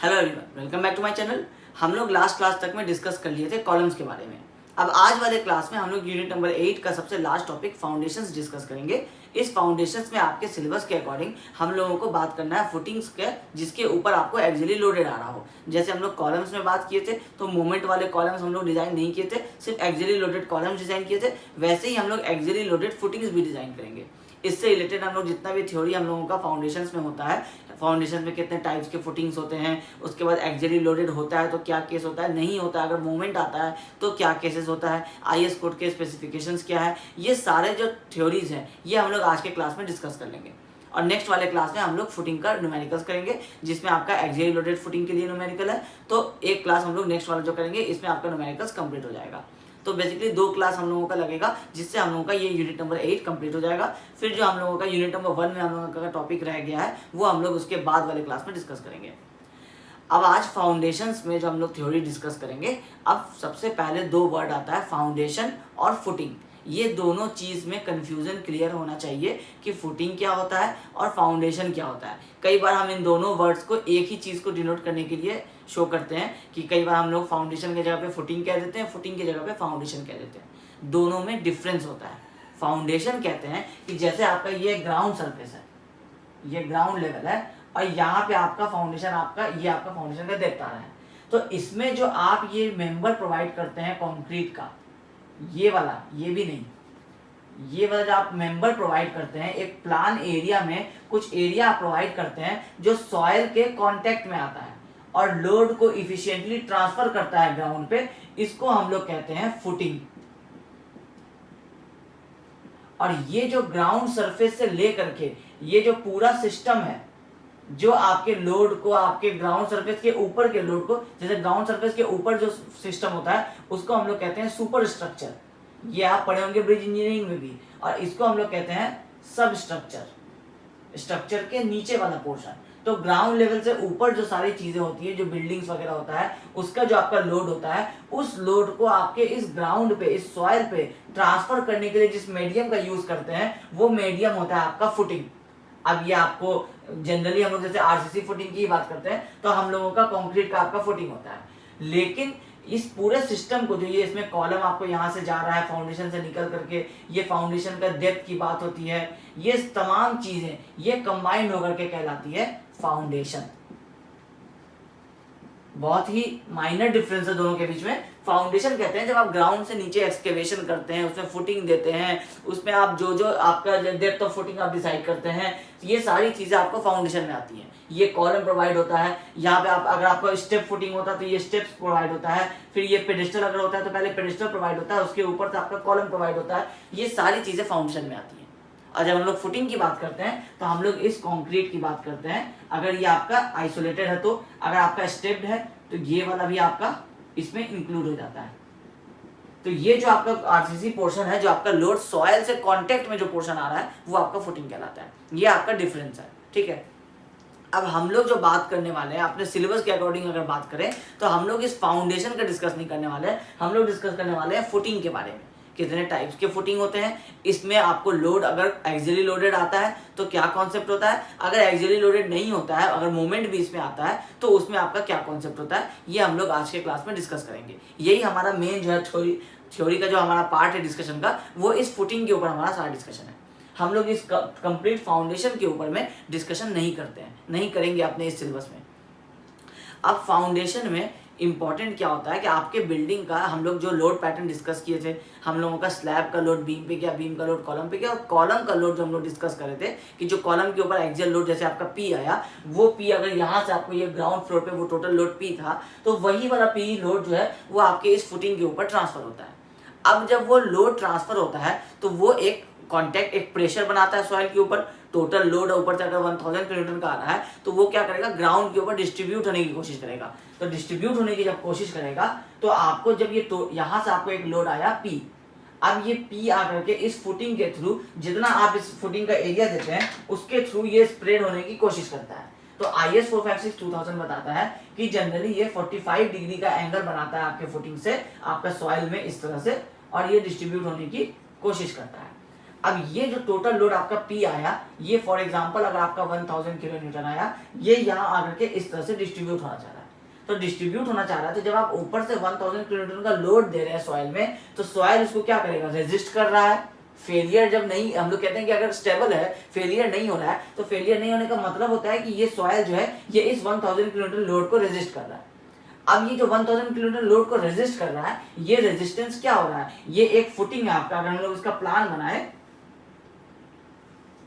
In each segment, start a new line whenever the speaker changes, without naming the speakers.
Hello everyone, welcome back to my channel. हम लोग last class तक में डिस्कस कर लिए थे कॉलम्स के बारे में। अब आज वाले क्लास में हम लोग यूनिट नंबर 8 का सबसे लास्ट टॉपिक फाउंडेशंस डिस्कस करेंगे। इस फाउंडेशंस में आपके सिलेबस के अकॉर्डिंग हम लोगों को बात करना है फुटिंग्स के, जिसके ऊपर आपको एक्सियली लोडेड आ रहा हो। जैसे हम लोग कॉलम्स में बात किए थे तो मोमेंट वाले कॉलम्स हम लोग डिजाइन नहीं किए थे, सिर्फ एक्सियली लोडेड कॉलम्स डिजाइन किए थे। वैसे ही हम लोग एक्सियली लोडेड फुटिंग्स भी डिजाइन करेंगे। इससे रिलेटेड हम लोग जितना भी थ्योरी हम लोगों का फाउंडेशंस में होता है, फाउंडेशन में कितने टाइप्स के फुटिंग्स होते हैं, उसके बाद एक्सियली लोडेड होता है तो क्या केस होता है, नहीं होता है अगर मूवमेंट आता है तो क्या केसेस होता है, आईएस कोड के स्पेसिफिकेशंस क्या है, ये सारे जो थ्योरीज हैं ये हम लोग आज के क्लास में डिस्कस कर लेंगे। और नेक्स्ट वाले क्लास में हम लोग फुटिंग का न्यूमेरिकल्स करेंगे, जिसमें आपका एक्सियली लोडेड फुटिंग के लिए न्यूमेरिकल है। तो एक क्लास हम लोग नेक्स्ट वाला जो करेंगे इसमें आपका न्यूमेरिकल्स कंप्लीट हो जाएगा। तो बेसिकली 2 क्लास हम लोगों का लगेगा, जिससे हम लोगों का ये यूनिट नंबर 8 कंप्लीट हो जाएगा। फिर जो हम लोगों का यूनिट नंबर 1 में हम लोगों का टॉपिक रह गया है वो हम लोग उसके बाद वाले क्लास में डिस्कस करेंगे। अब आज फाउंडेशंस में जो हम लोग थ्योरी डिस्कस करेंगे, अब सबसे पहले 2 वर्ड आता है फाउंडेशन और फुटिंग। ये दोनों चीज़ में कन्फ्यूज़न क्लियर होना चाहिए कि फुटिंग क्या होता है और फाउंडेशन क्या होता है। कई बार हम इन दोनों वर्ड्स को एक ही चीज़ को डिनोट करने के लिए शो करते हैं कि कई बार हम लोग फाउंडेशन की जगह पे फुटिंग कह देते हैं, फुटिंग की जगह पे फाउंडेशन कह देते हैं। दोनों में डिफरेंस होता है। फाउंडेशन कहते हैं कि जैसे आपका ये ग्राउंड सरफेस है, ये ग्राउंड लेवल है और यहाँ पे आपका फाउंडेशन, ये आपका फाउंडेशन का डेप्थ आ रहा है। तो इसमें जो आप ये मेंबर प्रोवाइड करते हैं कंक्रीट का, ये वाला, ये भी नहीं, ये वाला जो आप मेंबर प्रोवाइड करते हैं, एक प्लान एरिया में कुछ एरिया आप प्रोवाइड करते हैं जो सॉइल के कांटेक्ट में आता है और लोड को इफिशिएंटली ट्रांसफर करता है ग्राउंड पे, इसको हम लोग कहते हैं फुटिंग। और ये जो ग्राउंड सरफेस से लेकर के ये जो पूरा सिस्टम है, जो आपके लोड को, आपके ग्राउंड सरफेस के ऊपर के लोड को, जैसे ग्राउंड सरफेस के ऊपर जो सिस्टम होता है उसको हम लोग कहते हैं सुपर स्ट्रक्चर। ये आप पढ़े होंगे ब्रिज इंजीनियरिंग में भी। और इसको हम लोग कहते हैं सब स्ट्रक्चर, स्ट्रक्चर के नीचे वाला पोर्शन। तो ग्राउंड लेवल से ऊपर जो सारी चीजें होती है, जो बिल्डिंग्स वगैरह होता है, उसका जो आपका लोड होता है, उस लोड को आपके इस ग्राउंड पे, इस सॉइल पे ट्रांसफर करने के लिए जिस मीडियम का यूज करते हैं वो मीडियम होता है आपका फुटिंग। अब ये आपको जनरली हम लोग जैसे आरसीसी फुटिंग की बात करते हैं तो हम लोगों का कंक्रीट का आपका फुटिंग होता है। लेकिन इस पूरे सिस्टम को, जो ये इसमें कॉलम आपको यहाँ से जा रहा है फाउंडेशन से निकल करके, ये फाउंडेशन का डेप्थ की बात होती है, ये तमाम चीजें ये कंबाइंड होकर के कहलाती है फाउंडेशन। बहुत ही माइनर डिफरेंस है दोनों के बीच में। फाउंडेशन कहते हैं जब आप ग्राउंड से नीचे एक्सकेवेशन करते हैं, उसमें फुटिंग देते हैं, उसमें आप जो जो आपका डेप्थ ऑफ फुटिंग आप डिसाइड करते हैं, ये सारी चीजें आपको फाउंडेशन में आती हैं। ये कॉलम प्रोवाइड होता है, यहाँ पे आप अगर आपका स्टेप फुटिंग होता है तो ये स्टेप्स प्रोवाइड होता है, फिर ये पेडिस्टल अगर होता है तो पहले पेडिस्टल प्रोवाइड होता है, उसके ऊपर से आपका कॉलम प्रोवाइड होता है। ये सारी चीजें फाउंडेशन में आती हैं। और जब हम लोग फुटिंग की बात करते हैं तो हम लोग इस कंक्रीट की बात करते हैं। अगर ये आपका आइसोलेटेड है तो, अगर आपका स्टेप्ड है तो ये वाला भी आपका इसमें इंक्लूड हो जाता है। तो ये जो आपका आरसीसी पोर्शन है, जो आपका लोड सॉइल से कांटेक्ट में जो पोर्शन आ रहा है वो आपका फुटिंग कहलाता है। ये आपका डिफरेंस है, ठीक है। अब हम लोग जो बात करने वाले हैं अपने सिलेबस के अकॉर्डिंग अगर बात करें तो हम लोग इस फाउंडेशन का डिस्कस नहीं करने वाले हैं, हम लोग डिस्कस करने वाले हैं फुटिंग के बारे में। कितने टाइप्स के फुटिंग होते हैं, इसमें आपको लोड अगर एक्सियली लोडेड आता है तो क्या कॉन्सेप्ट होता है, अगर एक्सियली लोडेड नहीं होता है, अगर मोमेंट भी इसमें आता है तो उसमें आपका क्या कॉन्सेप्ट होता है, ये हम लोग आज के क्लास में डिस्कस करेंगे। यही हमारा मेन जो है थ्योरी का जो हमारा पार्ट है डिस्कशन का, वो इस फुटिंग के ऊपर हमारा सारा डिस्कशन है। हम लोग इस कंप्लीट फाउंडेशन के ऊपर में डिस्कशन नहीं करते हैं, नहीं करेंगे अपने इस सिलेबस में। अब फाउंडेशन में इंपॉर्टेंट क्या होता है कि आपके बिल्डिंग का, हम लोग जो लोड पैटर्न डिस्कस किए थे, हम लोगों का स्लैब का लोड बीम पे गया, बीम का लोड कॉलम पे गया, और कॉलम का लोड जो हम लोग डिस्कस कर रहे थे कि जो कॉलम के ऊपर एक्सियल लोड जैसे आपका पी आया, वो पी अगर यहाँ से आपको ये ग्राउंड फ्लोर पे वो टोटल लोड पी था, तो वही वाला पी लोड जो है वो आपके इस फुटिंग के ऊपर ट्रांसफर होता है। अब जब वो लोड ट्रांसफर होता है तो वो एक कॉन्टैक्ट, एक प्रेशर बनाता है सॉइल के ऊपर। टोटल लोड ऊपर से अगर 1000 किलोन्यूटन का आ रहा है तो वो क्या करेगा, ग्राउंड के ऊपर डिस्ट्रीब्यूट होने की कोशिश करेगा। तो डिस्ट्रीब्यूट होने की जब कोशिश करेगा तो आपको जब ये यहाँ से आपको एक लोड आया पी, अब ये पी आकर के इस फुटिंग के थ्रू, जितना आप इस फुटिंग का एरिया देते हैं उसके थ्रू ये स्प्रेड होने की कोशिश करता है। तो IS 456-2000 बताता है कि जनरली ये 45 डिग्री का एंगल बनाता है आपके फुटिंग से, आपका सॉइल में इस तरह से, और ये डिस्ट्रीब्यूट होने की कोशिश करता है। अब ये जो टोटल लोड आपका P आया, ये फॉर एग्जांपल अगर आपका 1000 किलो न्यूटन आया, ये यहाँ आकर के इस तरह से डिस्ट्रीब्यूट होना चाह रहा है। तो डिस्ट्रीब्यूट होना चाह रहा है, तो जब आप ऊपर से 1000 किलो न्यूटन का लोड दे रहे हैं सॉइल में, तो सॉइल उसको क्या करेगा, रेजिस्ट कर रहा है। फेलियर जब नहीं, हम लोग कहते हैं कि अगर स्टेबल है, फेलियर नहीं हो रहा है, तो फेलियर नहीं होने का मतलब होता है कि ये सॉइल जो है ये इस 1000 किलो न्यूटन लोड को रेजिस्ट कर रहा है। अब ये जो 1000 किलोमीटर लोड को रेजिस्ट कर रहा है, ये रेजिस्टेंस क्या हो रहा है, ये एक फुटिंग है आपका। अगर हम लोग इसका प्लान बनाए,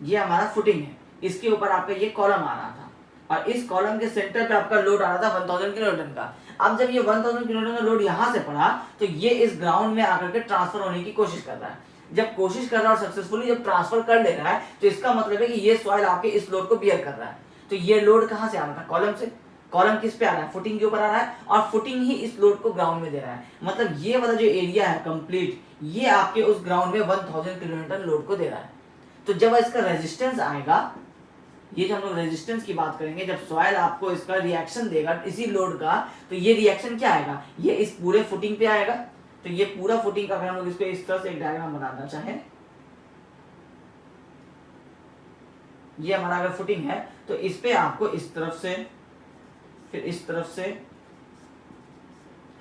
ये हमारा फुटिंग है, इसके ऊपर आपका ये कॉलम आ रहा था, और इस कॉलम के सेंटर पे आपका लोड आ रहा था 1000 किलोमीटर का। अब जब ये 1000 किलोमीटर का लोड यहाँ से पड़ा, तो ये इस ग्राउंड में आकर के ट्रांसफर होने की कोशिश कर रहा है। जब कोशिश कर रहा है और सक्सेसफुली जब ट्रांसफर कर ले रहा है, तो इसका मतलब है कि ये सॉइल आपके इस लोड को बियर कर रहा है। तो ये लोड कहाँ से आ रहा था, कॉलम से। कॉलम किस पे आ रहा है, फुटिंग के ऊपर आ रहा है, और फुटिंग ही इस लोड को ग्राउंड में दे रहा है। मतलब ये वाला जो एरिया है कंप्लीट, ये आपके उस ग्राउंड में 1000 किलोमीटर लोड को दे रहा है। तो जब इसका रेजिस्टेंस आएगा, ये जो हम लोग रेजिस्टेंस की बात करेंगे, जब सॉइल आपको इसका रिएक्शन देगा इसी लोड का, तो ये रिएक्शन क्या आएगा, ये इस पूरे फुटिंग पे आएगा। तो ये पूरा फुटिंग का, अगर हम लोग इसको इस तरह से एक डायग्राम बनाना चाहें, ये हमारा अगर फुटिंग है, तो इस पे आपको इस तरफ से, फिर इस तरफ से,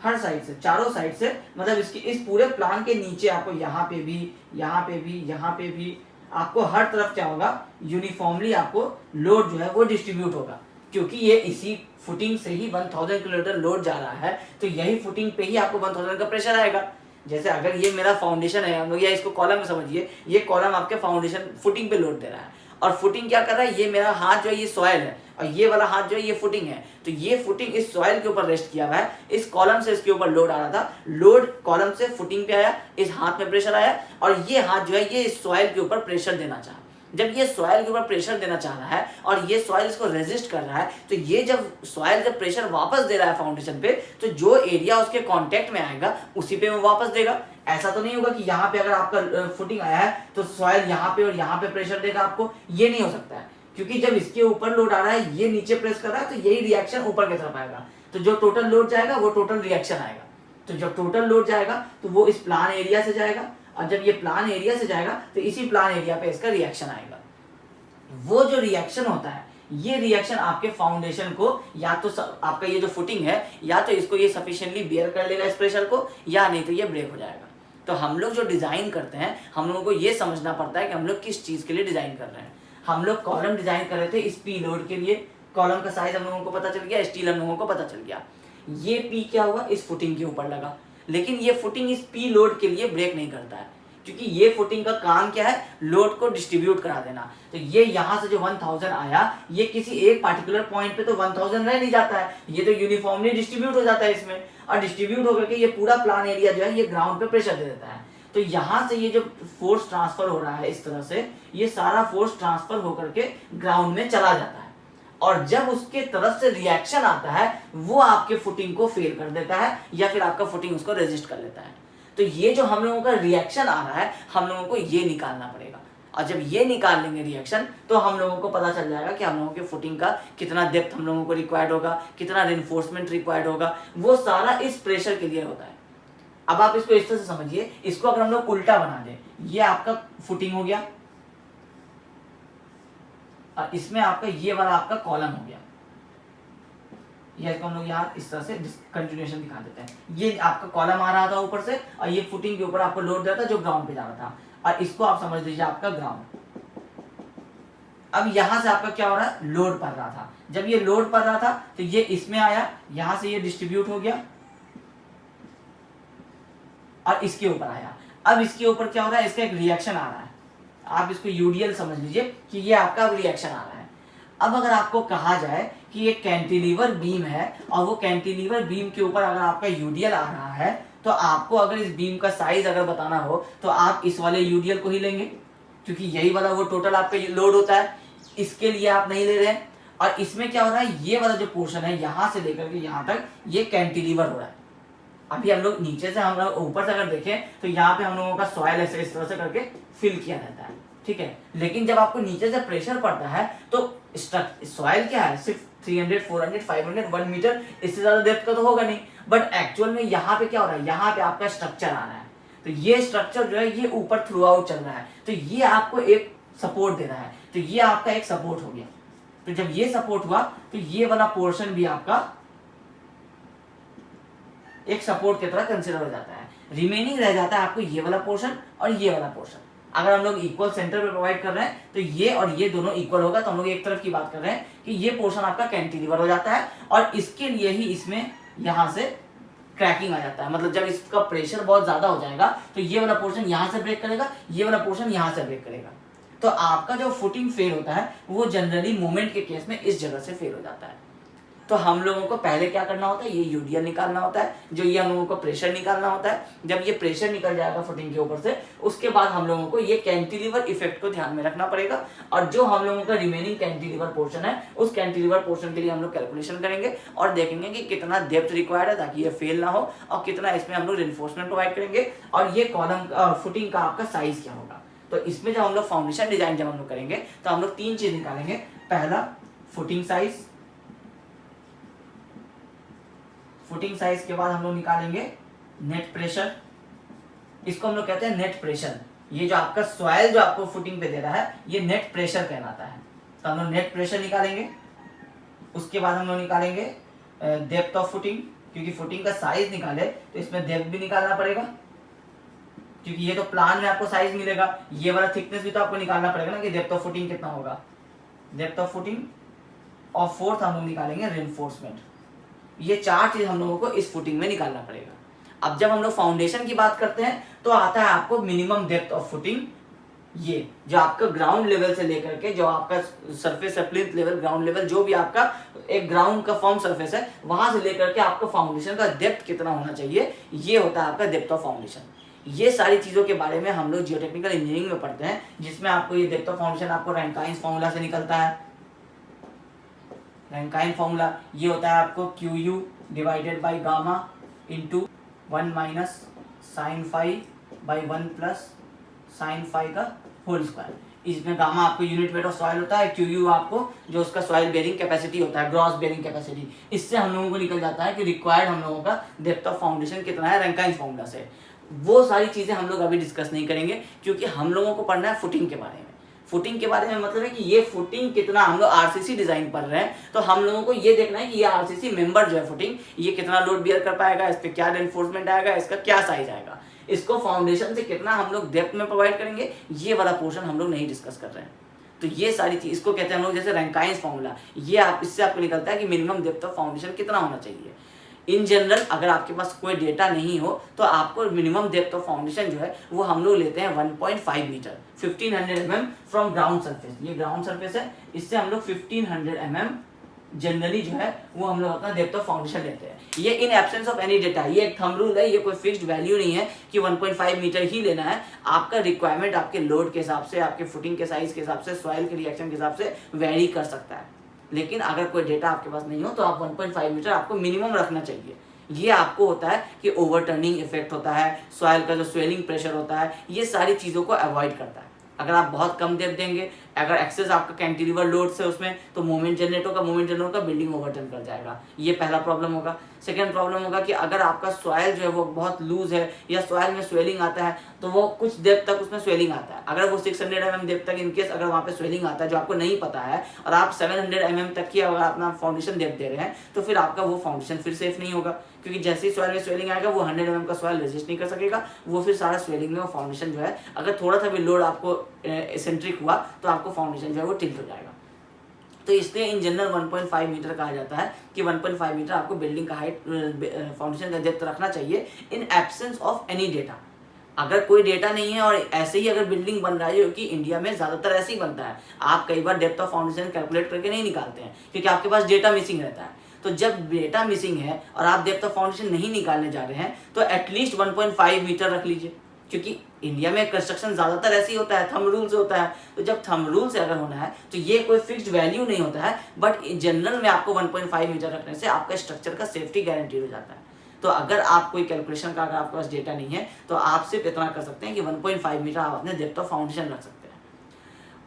हर साइड से, चारों साइड से, मतलब इसकी इस पूरे प्लान के नीचे आपको यहाँ पे भी, यहाँ पे भी, यहाँ पे भी, आपको हर तरफ क्या होगा, यूनिफॉर्मली आपको लोड जो है वो डिस्ट्रीब्यूट होगा। क्योंकि ये इसी फुटिंग से ही 1000 किलोमीटर लोड जा रहा है, तो यही फुटिंग पे ही आपको 1000 का प्रेशर आएगा। जैसे अगर ये मेरा फाउंडेशन है हम लोग, या इसको कॉलम में समझिए, ये कॉलम आपके फाउंडेशन फुटिंग पे लोड दे रहा है, और फुटिंग क्या कर रहा है, ये मेरा हाथ जो है ये सॉइल है, और ये वाला हाथ जो है ये फुटिंग है। तो ये फुटिंग इस सॉइल के ऊपर रेस्ट किया हुआ है, इस कॉलम से इसके ऊपर लोड आ रहा था, लोड कॉलम से फुटिंग पे आया, इस हाथ में प्रेशर आया, और ये हाथ जो है ये इस सॉइल के ऊपर प्रेशर देना चाहा। जब ये सॉइल के ऊपर प्रेशर देना चाह रहा है और ये सॉइल इसको रेजिस्ट कर रहा है, तो ये जब सॉइल जब प्रेशर वापस दे रहा है फाउंडेशन पे, तो जो एरिया उसके कांटेक्ट में आएगा उसी पे वो वापस देगा। ऐसा तो नहीं होगा कि यहाँ पे अगर आपका फुटिंग आया है तो सॉइल यहाँ पे और यहाँ पे प्रेशर देगा आपको, ये नहीं हो सकता है। क्योंकि जब इसके ऊपर लोड आ रहा है, ये नीचे प्रेस कर रहा है, तो यही रिएक्शन ऊपर की तरफ आएगा। तो जो टोटल लोड जाएगा वो टोटल रिएक्शन आएगा। तो जब टोटल लोड जाएगा तो वो इस प्लान एरिया से जाएगा, और जब ये प्लान एरिया से जाएगा तो इसी प्लान एरिया पे इसका रिएक्शन आएगा। वो जो रिएक्शन होता है, ये रिएक्शन आपके फाउंडेशन को, या तो आपका ये जो फुटिंग है, या तो इसको ये सफिशिएंटली बेयर कर लेगा इस प्रेशर को, या नहीं तो ये ब्रेक हो जाएगा। तो हम लोग जो डिजाइन करते हैं, हम लोगों को ये समझना पड़ता है कि हम लोग किस चीज के लिए डिजाइन कर रहे हैं। हम लोग कॉलम डिजाइन कर रहे थे इस पी लोड के लिए, कॉलम का साइज हम लोगों को पता चल गया, स्टील हम लोगों को पता चल गया, ये पी क्या हुआ, इस फुटिंग के ऊपर लगा। लेकिन ये फुटिंग इस पी लोड के लिए ब्रेक नहीं करता है, क्योंकि ये फुटिंग का काम क्या है, लोड को डिस्ट्रीब्यूट करा देना। तो ये यहाँ से जो 1000 आया, ये किसी एक पार्टिकुलर पॉइंट पे तो 1000 रह नहीं जाता है, ये तो यूनिफॉर्मली डिस्ट्रीब्यूट हो जाता है इसमें, और डिस्ट्रीब्यूट होकर के ये पूरा प्लान एरिया जो है ये ग्राउंड पे प्रेशर दे देता है। तो यहाँ से ये जो फोर्स ट्रांसफर हो रहा है इस तरह से, ये सारा फोर्स ट्रांसफर होकर के ग्राउंड में चला जाता है, और जब उसके तरफ से रिएक्शन आता है, वो आपके फुटिंग को फेल कर देता है, या फिर आपका फुटिंग उसको रेजिस्ट कर लेता है। तो ये जो हम लोगों का रिएक्शन आ रहा है, हम लोगों को ये निकालना पड़ेगा, और जब ये निकाल लेंगे रिएक्शन, तो हम लोगों को पता चल जाएगा कि हम लोगों के फुटिंग का कितना डेप्थ हम लोगों को रिक्वायर्ड होगा, कितना रिइंफोर्समेंट रिक्वायर्ड होगा, वो सारा इस प्रेशर के लिए होता है। अब आप इसको इस तरह से समझिए, इसको अगर हम लोग उल्टा बना दें, ये आपका फुटिंग हो गया, और इसमें आपका ये वाला आपका कॉलम हो गया, ये इसको हम लोग यहाँ इस तरह से कंटिन्यूएशन दिखा देते हैं। ये आपका कॉलम आ रहा था ऊपर से, और ये फुटिंग के ऊपर आपको लोड दिया था जो ग्राउंड पे जा रहा था, और इसको आप समझ लीजिए आपका ग्राउंड। अब यहाँ से आपका क्या हो रहा है, लोड पड़ रहा था। जब ये लोड पड़ रहा था तो ये इसमें आया, यहाँ से ये डिस्ट्रीब्यूट हो गया और इसके ऊपर आया। अब इसके ऊपर क्या हो रहा है, इसका एक रिएक्शन आ रहा है, आप इसको यूडीएल समझ लीजिए कि ये आपका रिएक्शन आ रहा है। अब अगर आपको कहा जाए कि एक कैंटिलीवर बीम है, और वो कैंटिलीवर बीम के ऊपर अगर आपका यूडीएल आ रहा है, तो आपको अगर इस बीम का साइज अगर बताना हो, तो आप इस वाले यूडीएल को ही लेंगे, क्योंकि यही वाला वो टोटल आपका लोड होता है, इसके लिए आप नहीं ले रहे हैं। और इसमें क्या हो रहा है, ये वाला जो पोर्शन है यहाँ से लेकर के यहाँ तक, ये कैंटिलीवर हो रहा है। अभी हम लोग नीचे से, हम लोग ऊपर से अगर देखें तो यहाँ पे हम लोगों का सॉइल ऐसे इस तरह से करके फिल किया रहता है, ठीक है। लेकिन जब आपको नीचे से प्रेशर पड़ता है, तो सॉइल क्या है, सिर्फ 300, 400, 500, 1 मीटर, इससे ज्यादा डेप्थ का तो होगा नहीं। बट एक्चुअल में यहाँ पे क्या हो रहा है, यहाँ पे आपका स्ट्रक्चर आ रहा है। तो ये स्ट्रक्चर जो है ये ऊपर थ्रू आउट चल रहा है, तो ये आपको एक सपोर्ट दे रहा है, तो ये आपका एक सपोर्ट हो गया। तो जब ये सपोर्ट हुआ तो ये वाला पोर्शन भी आपका एक सपोर्ट की तरह कंसिडर हो जाता है। रिमेनिंग रह जाता है आपको ये वाला पोर्शन और ये वाला पोर्शन। अगर हम लोग इक्वल सेंटर पे प्रोवाइड कर रहे हैं तो ये और ये दोनों इक्वल होगा, तो हम लोग एक तरफ की बात कर रहे हैं कि ये पोर्शन आपका कैंटिलीवर हो जाता है और इसके लिए ही इसमें यहां से क्रैकिंग आ जाता है। मतलब जब इसका प्रेशर बहुत ज्यादा हो जाएगा तो ये वाला पोर्शन यहां से ब्रेक करेगा, ये वाला पोर्शन यहां से ब्रेक करेगा। तो आपका जो फुटिंग फेल होता है वो जनरली मोमेंट के केस में इस जगह से फेल हो जाता है। तो हम लोगों को पहले क्या करना होता है, ये यूडीएल निकालना होता है, जो ये हम लोगों को प्रेशर निकालना होता है। जब ये प्रेशर निकल जाएगा फुटिंग के ऊपर से, उसके बाद हम लोगों को ये कैंटिलीवर इफेक्ट को ध्यान में रखना पड़ेगा। और जो हम लोगों का रिमेनिंग कैंटिलीवर पोर्शन है, उस कैंटिलीवर पोर्शन के लिए हम लोग कैलकुलेशन करेंगे और देखेंगे कि कितना डेप्थ रिक्वायर्ड है ताकि ये फेल ना हो, और कितना इसमें हम लोग रिइंफोर्समेंट प्रोवाइड करेंगे, और ये कॉलम फुटिंग का आपका साइज क्या होगा। तो इसमें जब हम लोग फाउंडेशन डिजाइन जब हम लोग करेंगे तो हम लोग 3 चीज निकालेंगे। पहला फुटिंग साइज, फुटिंग साइज के बाद हम लोग निकालेंगे नेट प्रेशर। इसको हम लोग कहते हैं नेट प्रेशर। ये जो आपका सॉइल जो आपको फुटिंग पे दे रहा है ये नेट प्रेशर कहलाता है। तो हम लोग नेट प्रेशर निकालेंगे। उसके बाद हम लोग निकालेंगे डेप्थ ऑफ फुटिंग, क्योंकि फुटिंग का साइज निकाले तो इसमें डेप्थ भी निकालना पड़ेगा, क्योंकि ये तो प्लान में आपको साइज मिलेगा, ये वाला थिकनेस भी तो आपको निकालना पड़ेगा ना कि डेप्थ ऑफ फुटिंग कितना होगा, डेप्थ ऑफ फुटिंग। और फोर्थ हम लोग निकालेंगे रिइंफोर्समेंट। ये 4 चीज हम लोगों को इस फुटिंग में निकालना पड़ेगा। अब जब हम लोग फाउंडेशन की बात करते हैं तो आता है आपको मिनिमम डेप्थ ऑफ फुटिंग। ये जो आपका ग्राउंड लेवल से लेकर के जो आपका सरफेस है, प्लिंथ लेवल, ग्राउंड लेवल, जो भी आपका एक ग्राउंड का फॉर्म सरफेस है, वहां से लेकर के आपका फाउंडेशन का डेप्थ कितना होना चाहिए, ये होता है आपका डेप्थ ऑफ फाउंडेशन। ये सारी चीजों के बारे में हम लोग जियोटेक्निकल इंजीनियरिंग में पढ़ते हैं, जिसमें आपको ये डेप्थ ऑफ फाउंडेशन आपको रैंकाइन्स फॉर्मूला से निकलता है। रैंकाइन फॉर्मूला ये होता है आपको QU divided by gamma into 1 minus sine phi by 1 plus sine phi का होल स्क्वायर। इसमें गामा आपको यूनिट वेट ऑफ सॉइल होता है, QU आपको जो उसका सॉइल बेयरिंग कैपेसिटी होता है, ग्रॉस बेयरिंग कैपेसिटी। इससे हम लोगों को निकल जाता है कि रिक्वायर्ड हम लोगों का डेप्थ ऑफ फाउंडेशन कितना है रैंकाइन फॉर्मूला से। वो सारी चीजें हम लोग अभी डिस्कस नहीं करेंगे, क्योंकि हम लोगों को पढ़ना है फुटिंग के बारे में। फुटिंग के बारे में मतलब है कि ये फुटिंग कितना, हम लोग आरसीसी डिजाइन पढ़ रहे हैं तो हम लोगों को ये देखना है कि ये आरसीसी मेंबर जो है फुटिंग, ये कितना लोड बियर कर पाएगा, इस पे क्या रेनफोर्समेंट आएगा, इसका क्या साइज आएगा, इसको फाउंडेशन से कितना हम लोग डेप्थ में प्रोवाइड करेंगे, ये वाला पोर्शन हम लोग नहीं डिस्कस कर रहे हैं। तो ये सारी चीज, इसको कहते हैं हम लोग जैसे रैंकाइन्स फॉर्मूला, ये आप इससे आपको निकलता है कि मिनिमम डेप्थ ऑफ फाउंडेशन कितना होना चाहिए। इन जनरल अगर आपके पास कोई डेटा नहीं हो तो आपको मिनिमम डेप्थ ऑफ फाउंडेशन जो है वो हम लोग लेते हैं 1.5 meter, 1500 mm from ground surface. ये ग्राउंड सरफेस है, इससे हम लोग 1500 mm जनरली जो है वो हम लोग अपना डेप्थ ऑफ फाउंडेशन लेते हैं। ये in absence of any data, ये एक थंब रूल है, ये कोई फिक्स्ड वैल्यू नहीं है कि 1.5 मीटर ही लेना है। आपका रिक्वायरमेंट आपके लोड के हिसाब से, आपके फुटिंग के साइज के हिसाब से, सॉइल के रिएक्शन के हिसाब से वेरी कर सकता है। लेकिन अगर कोई डेटा आपके पास नहीं हो तो आप 1.5 मीटर आपको मिनिमम रखना चाहिए। ये आपको होता है कि ओवरटर्निंग इफेक्ट होता है, सॉइल का जो स्वेलिंग प्रेशर होता है, ये सारी चीज़ों को अवॉइड करता है। अगर आप बहुत कम डेप्थ देंगे, अगर एक्सेस आपका कैंटिलीवर लोड से उसमें, तो मोमेंट जनरेट होगा, बिल्डिंग ओवरटर्न कर जाएगा। ये पहला प्रॉब्लम होगा। सेकेंड प्रॉब्लम होगा कि अगर आपका सॉइल जो है वो बहुत लूज है या सॉइल में स्वेलिंग आता है तो वो कुछ डेप्थ तक उसमें स्वेलिंग आता है। अगर वो 600 mm डेप्थ तक इनकेस अगर वहाँ पे स्वेलिंग आता है जो आपको नहीं पता है और आप 700 mm तक की अगर अपना फाउंडेशन डेप्थ दे रहे हैं तो फिर आपका वो फाउंडेशन फिर सेफ नहीं होगा, क्योंकि जैसे ही सॉइल में स्वेलिंग आएगा वो 100 mm का सॉइल रेजिस्ट नहीं कर सकेगा, वो फिर सारा स्वेलिंग में वो फाउंडेशन जो है, अगर थोड़ा सा भी लोड आपको एसेंट्रिक हुआ तो आपको फाउंडेशन जो है वो टिल्ट हो जाएगा। तो इसलिए इन जनरल 1.5 मीटर कहा जाता है कि 1.5 मीटर आपको बिल्डिंग का हाइट, फाउंडेशन का डेप्थ रखना चाहिए in absence of any data. अगर कोई डेटा नहीं है और ऐसे ही अगर बिल्डिंग बन रहा है, जो कि इंडिया में ज़्यादातर ऐसे ही बनता है, आप कई बार डेप्थ ऑफ फाउंडेशन कैलकुलेट करके नहीं निकालते हैं क्योंकि आपके पास डेटा मिसिंग रहता है। तो जब डेटा मिसिंग है और आप डेप्थ ऑफ फाउंडेशन नहीं निकालने जा रहे हैं तो एटलीस्ट 1.5 मीटर रख लीजिए, क्योंकि इंडिया में कंस्ट्रक्शन ज़्यादातर ऐसे ही होता है, थंब रूल से होता है। तो जब थंब रूल से अगर होना है तो ये कोई फिक्स्ड वैल्यू नहीं होता है, बट जनरल में आपको 1.5 मीटर रखने से आपका स्ट्रक्चर का सेफ्टी गारंटी हो जाता है। तो अगर आप कोई कैलकुलेशन का अगर आपके पास डेटा नहीं है तो आप सिर्फ इतना कर सकते हैं कि 1.5 मीटर आप अपने डेप्थ ऑफ फाउंडेशन रख सकते हैं।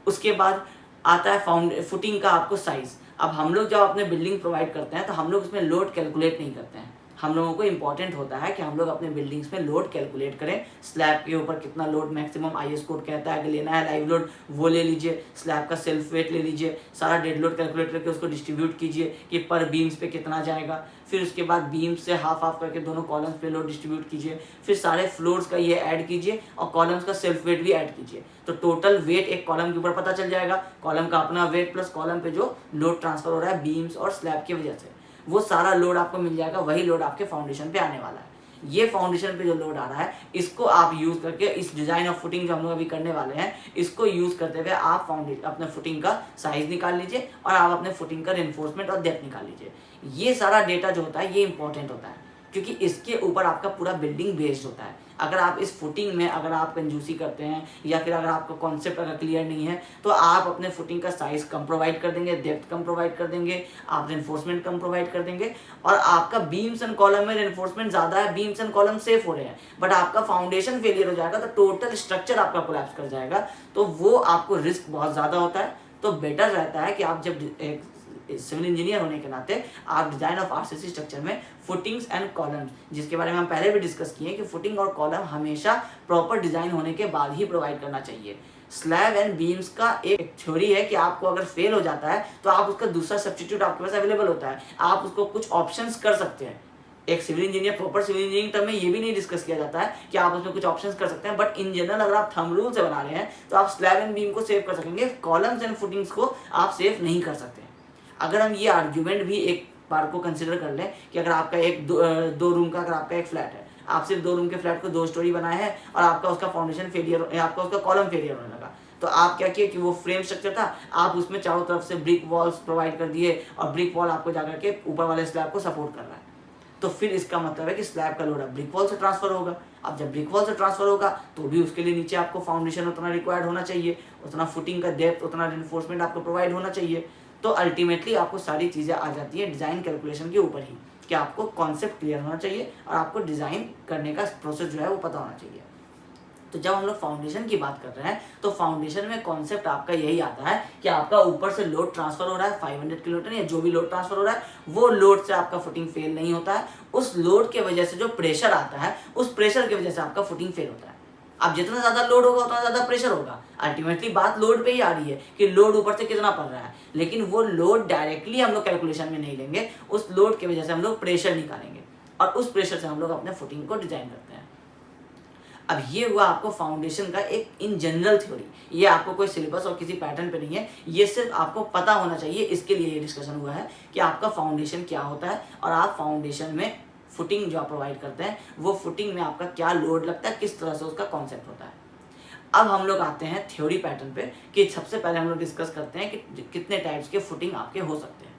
उसके बाद आता है फुटिंग का आपको साइज। अब हम लोग जब अपने बिल्डिंग प्रोवाइड करते हैं तो हम लोग उसमें लोड कैलकुलेट नहीं करते हैं, हम लोगों को इंपॉर्टेंट होता है कि हम लोग अपने बिल्डिंग्स में लोड कैलकुलेट करें, स्लैब के ऊपर कितना लोड मैक्सिमम आईएस कोड कहता है कि लेना है लाइव लोड वो ले लीजिए, स्लैब का सेल्फ वेट ले लीजिए, सारा डेड लोड कैलकुलेट करके उसको डिस्ट्रीब्यूट कीजिए कि पर बीम्स पे कितना जाएगा, फिर उसके बाद बीम्स से हाफ हाफ करके दोनों कॉलम्स पे लोड डिस्ट्रीब्यूट कीजिए, फिर सारे फ्लोर्स का ये ऐड कीजिए और कॉलम्स का सेल्फ वेट भी ऐड कीजिए, तो टोटल वेट एक कॉलम के ऊपर पता चल जाएगा, कॉलम का अपना वेट प्लस कॉलम पे जो लोड ट्रांसफर हो रहा है बीम्स और स्लैब की वजह से, वो सारा लोड आपको मिल जाएगा, वही लोड आपके फाउंडेशन पे आने वाला है। ये फाउंडेशन पे जो लोड आ रहा है इसको आप यूज करके इस डिजाइन ऑफ फुटिंग जो हम लोग अभी करने वाले हैं इसको यूज करते हुए आप फाउंडेशन अपने फुटिंग का साइज निकाल लीजिए और आप अपने फुटिंग का रेनफोर्समेंट और डेप्थ निकाल लीजिए। ये सारा डेटा जो होता है ये इंपॉर्टेंट होता है क्योंकि इसके ऊपर आपका पूरा बिल्डिंग बेस्ड होता है। अगर आप इस फुटिंग में अगर आप कंजूसी करते हैं या फिर अगर आपका कॉन्सेप्ट अगर क्लियर नहीं है तो आप अपने फुटिंग का साइज कम प्रोवाइड कर देंगे, डेप्थ कम प्रोवाइड कर देंगे, आप रेनफोर्समेंट कम प्रोवाइड कर देंगे और आपका बीम्स एंड कॉलम में रेनफोर्समेंट ज़्यादा है, बीम्स एंड कॉलम सेफ हो रहे हैं बट आपका फाउंडेशन फेलियर हो जाएगा तो टोटल स्ट्रक्चर आपका कोलैप्स कर जाएगा, तो वो आपको रिस्क बहुत ज़्यादा होता है। तो बेटर रहता है कि आप जब सिविल इंजीनियर होने के नाते आप डिजाइन ऑफ आरसीसी स्ट्रक्चर में फुटिंग्स एंड कॉलम्स, जिसके बारे में हम पहले भी डिस्कस किए कि फुटिंग और कॉलम हमेशा प्रॉपर डिजाइन होने के बाद ही प्रोवाइड करना चाहिए। स्लैब एंड बीम्स का एक थ्योरी है कि आपको अगर फेल हो जाता है तो आप उसका दूसरा सब्स्टिट्यूट आपके पास अवेलेबल होता है, आप उसको कुछ ऑप्शंस कर सकते हैं। एक civil engineer proper civil engineering term में ये भी नहीं डिस्कस किया जाता है कि आप उसमें कुछ ऑप्शंस कर सकते हैं, बट इन जनरल अगर आप थंब रूल से बना रहे हैं तो आप स्लैब एंड बीम को सेव कर सकेंगे, कॉलम्स एंड फुटिंग्स को आप सेव नहीं कर सकते। अगर हम ये आर्ग्यूमेंट भी एक बार को कंसिडर कर लें कि अगर आपका एक दो रूम का अगर आपका एक फ्लैट है, आप सिर्फ 2 रूम के फ्लैट को 2 स्टोरी बनाए हैं और आपका उसका फाउंडेशन फेलियर, आपका उसका कॉलम फेलियर होने लगा, तो आप क्या किए कि वो फ्रेम स्ट्रक्चर था आप उसमें चारों तरफ से ब्रिक वॉल्स प्रोवाइड कर दिए और ब्रिक वॉल आपको जाकर के ऊपर वाले स्लैब को सपोर्ट कर रहा है, तो फिर इसका मतलब है कि स्लैब का लोड अब ब्रिक वॉल से ट्रांसफर होगा। अब जब ब्रिक वॉल से ट्रांसफर होगा तो भी उसके लिए नीचे आपको फाउंडेशन उतना रिक्वायर्ड होना चाहिए, उतना फुटिंग का डेप्थ, उतना रेनफोर्समेंट आपको प्रोवाइड होना चाहिए। तो अल्टीमेटली आपको सारी चीज़ें आ जाती है डिज़ाइन कैलकुलेशन के ऊपर ही कि आपको कॉन्सेप्ट क्लियर होना चाहिए और आपको डिज़ाइन करने का प्रोसेस जो है वो पता होना चाहिए। तो जब हम लोग फाउंडेशन की बात कर रहे हैं तो फाउंडेशन में कॉन्सेप्ट आपका यही आता है कि आपका ऊपर से लोड ट्रांसफर हो रहा है 500 किलोमीटर या जो भी लोड ट्रांसफर हो रहा है वो लोड से आपका फुटिंग फेल नहीं होता है, उस लोड के वजह से जो प्रेशर आता है उस प्रेशर की वजह से आपका फुटिंग फेल होता है। अब जितना ज़्यादा लोड होगा उतना ज़्यादा प्रेशर होगा, अल्टीमेटली बात लोड पे ही आ रही है कि लोड ऊपर से कितना पड़ रहा है, लेकिन वो लोड डायरेक्टली हम लोग कैलकुलेशन में नहीं लेंगे, उस लोड की वजह से हम लोग प्रेशर निकालेंगे और उस प्रेशर से हम लोग अपने फुटिंग को डिजाइन करते हैं। अब ये हुआ आपको फाउंडेशन का एक इन जनरल थ्योरी, ये आपको कोई सिलेबस और किसी पैटर्न पे नहीं है, ये सिर्फ आपको पता होना चाहिए, इसके लिए ये डिस्कशन हुआ है कि आपका फाउंडेशन क्या होता है और आप फाउंडेशन में फुटिंग जो आप प्रोवाइड करते हैं वो फुटिंग में आपका क्या लोड लगता है, किस तरह से उसका कॉन्सेप्ट होता है। अब हम लोग आते हैं थ्योरी पैटर्न पे कि सबसे पहले हम लोग डिस्कस करते हैं कि कितने टाइप्स के फुटिंग आपके हो सकते हैं।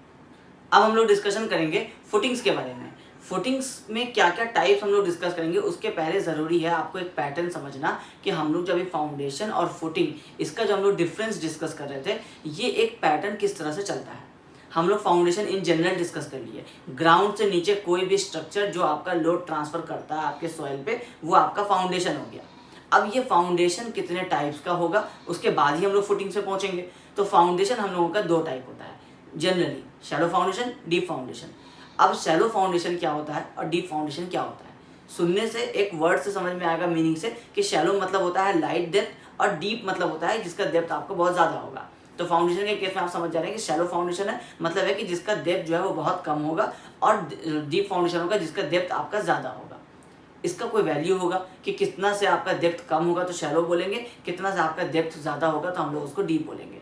अब हम लोग डिस्कशन करेंगे फुटिंग्स के बारे में, फुटिंग्स में क्या क्या टाइप्स हम लोग डिस्कस करेंगे। उसके पहले ज़रूरी है आपको एक पैटर्न समझना कि हम लोग जब फाउंडेशन और फुटिंग इसका जो हम लोग डिफरेंस डिस्कस कर रहे थे ये एक पैटर्न किस तरह से चलता है। हम लोग फाउंडेशन इन जनरल डिस्कस कर लिए, ग्राउंड से नीचे कोई भी स्ट्रक्चर जो आपका लोड ट्रांसफर करता है आपके सॉइल पे वो आपका फाउंडेशन हो गया। अब ये फाउंडेशन कितने टाइप्स का होगा उसके बाद ही हम लोग फुटिंग से पहुंचेंगे। तो फाउंडेशन हम लोगों का 2 टाइप होता है generally, shallow foundation, deep foundation. अब शैलो फाउंडेशन क्या होता है और डीप फाउंडेशन क्या होता है, सुनने से एक वर्ड से समझ में आएगा मीनिंग से कि शैलो मतलब होता है लाइट डेप्थ और डीप मतलब होता है जिसका डेप्थ आपको बहुत ज़्यादा होगा। तो फाउंडेशन के केस में आप समझ जा रहे हैं कि शैलो फाउंडेशन है मतलब है कि जिसका डेप्थ जो है वो बहुत कम होगा और डीप फाउंडेशन होगा जिसका डेप्थ आपका ज़्यादा होगा। इसका कोई वैल्यू होगा कि कितना से आपका डेप्थ कम होगा तो शैलो बोलेंगे, कितना से आपका डेप्थ ज़्यादा होगा तो हम लोग उसको डीप बोलेंगे।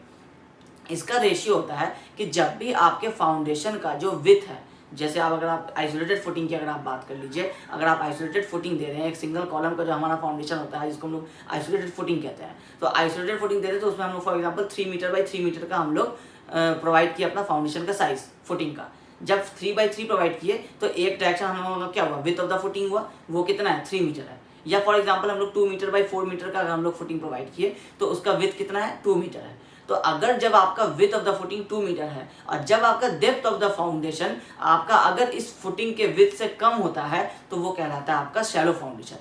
इसका रेशियो होता है कि जब भी आपके फाउंडेशन का जो विड्थ है, जैसे आप अगर आप आइसोलेटेड फुटिंग की अगर आप बात कर लीजिए, अगर आप आइसोलेटेड फुटिंग दे रहे हैं एक सिंगल कॉलम का जो हमारा फाउंडेशन होता है जिसको हम लोग आइसोलेटेड फुटिंग कहते हैं, तो आइसोलेटेड फुटिंग दे रहे हैं तो उसमें हम लोग for example 3 meter by 3 meter का हम लोग प्रोवाइड किया अपना फाउंडेशन का साइज फुटिंग का। जब 3 बाई 3 प्रोवाइड किए तो एक डायरेक्शन हम लोगों का क्या हुआ, विड्थ ऑफ द फुटिंग हुआ, वो कितना है 3 मीटर है। या फॉर एग्जाम्पल हम लोग 2 मीटर बाई 4 मीटर का अगर हम लोग फुटिंग प्रोवाइड किए तो उसका विड्थ कितना है 2 मीटर है। तो अगर जब आपका width of the footing 2 meter है और जब आपका डेप्थ ऑफ द फाउंडेशन आपका अगर इस फुटिंग के विड्थ से कम होता है तो वो कहलाता है आपका शैलो फाउंडेशन।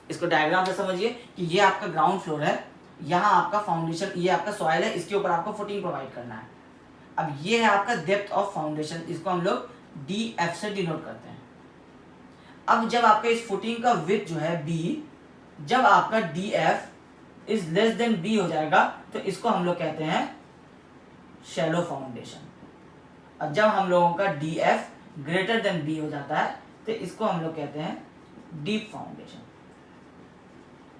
इसको डायग्राम से समझिए कि ये आपका ग्राउंड फ्लोर है, यहाँ आपका फाउंडेशन, ये आपका सॉइल है, इसके ऊपर आपको फुटिंग प्रोवाइड करना है। अब ये है आपका डेप्थ ऑफ फाउंडेशन, इसको हम लोग DF से डिनोट करते हैं। अब जब आपका इस फुटिंग का विड्थ जो है बी, जब आपका D F is less than B हो जाएगा तो इसको हम लोग कहते हैं शैलो फाउंडेशन। अब जब हम लोगों का D F greater than B हो जाता है तो इसको हम लोग कहते हैं डीप फाउंडेशन।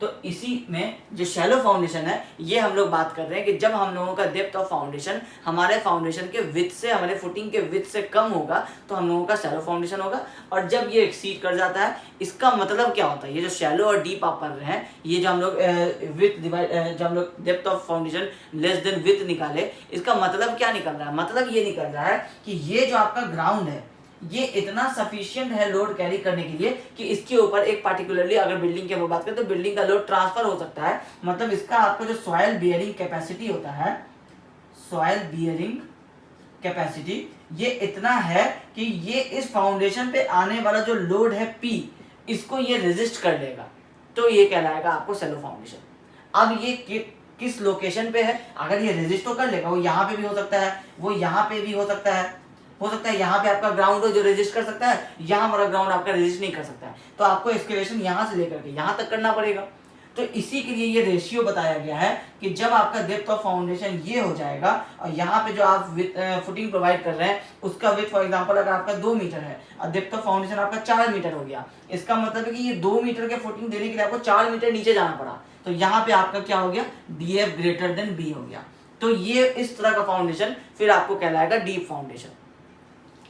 तो इसी में जो शैलो फाउंडेशन है ये हम लोग बात कर रहे हैं कि जब हम लोगों का डेप्थ ऑफ फाउंडेशन हमारे फाउंडेशन के विड्थ से, हमारे फुटिंग के विड्थ से कम होगा तो हम लोगों का शैलो फाउंडेशन होगा। और जब ये एक्सीड कर जाता है, इसका मतलब क्या होता है, ये जो शैलो और डीप आप पढ़ रहे हैं, ये जो हम लोग विड्थ डिवाइड, जो हम लोग depth of foundation less than width निकाले, इसका मतलब क्या निकल रहा है, मतलब ये निकल रहा है कि ये जो आपका ग्राउंड है ये इतना सफिशिएंट है लोड कैरी करने के लिए कि इसके ऊपर एक पार्टिकुलरली अगर बिल्डिंग की हम बात करें तो बिल्डिंग का लोड ट्रांसफर हो सकता है। मतलब इसका आपका जो सॉइल बियरिंग कैपेसिटी होता है, सॉइल बियरिंग कैपेसिटी, ये इतना है कि ये इस फाउंडेशन पे आने वाला जो लोड है P, इसको ये रेजिस्ट कर लेगा, तो ये कहलाएगा आपको शैलो फाउंडेशन। अब ये किस लोकेशन पे है, अगर ये रेजिस्ट तो कर लेगा, वो यहाँ पे भी हो सकता है, वो यहाँ पे भी हो सकता है यहाँ पे आपका ग्राउंड हो जो रेजिस्ट कर सकता है, यहाँ हमारा ग्राउंड आपका रेजिस्ट नहीं कर सकता है, तो आपको एक्सकेवेशन यहाँ से लेकर के यहाँ तक करना पड़ेगा। तो इसी के लिए ये रेशियो बताया गया है कि जब आपका डेप्थ ऑफ फाउंडेशन ये हो जाएगा और यहाँ पे जो आप फुटिंग प्रोवाइड कर रहे हैं उसका विड्थ फॉर एग्जांपल अगर आपका 2 मीटर है और डेप्थ ऑफ फाउंडेशन आपका 4 मीटर हो गया, इसका मतलब है कि ये 2 मीटर के फुटिंग देने के लिए आपको 4 मीटर नीचे जाना पड़ा, तो यहाँ पे आपका क्या हो गया, D F greater than B हो गया। तो ये इस तरह का फाउंडेशन फिर आपको कहलाएगा डीप फाउंडेशन।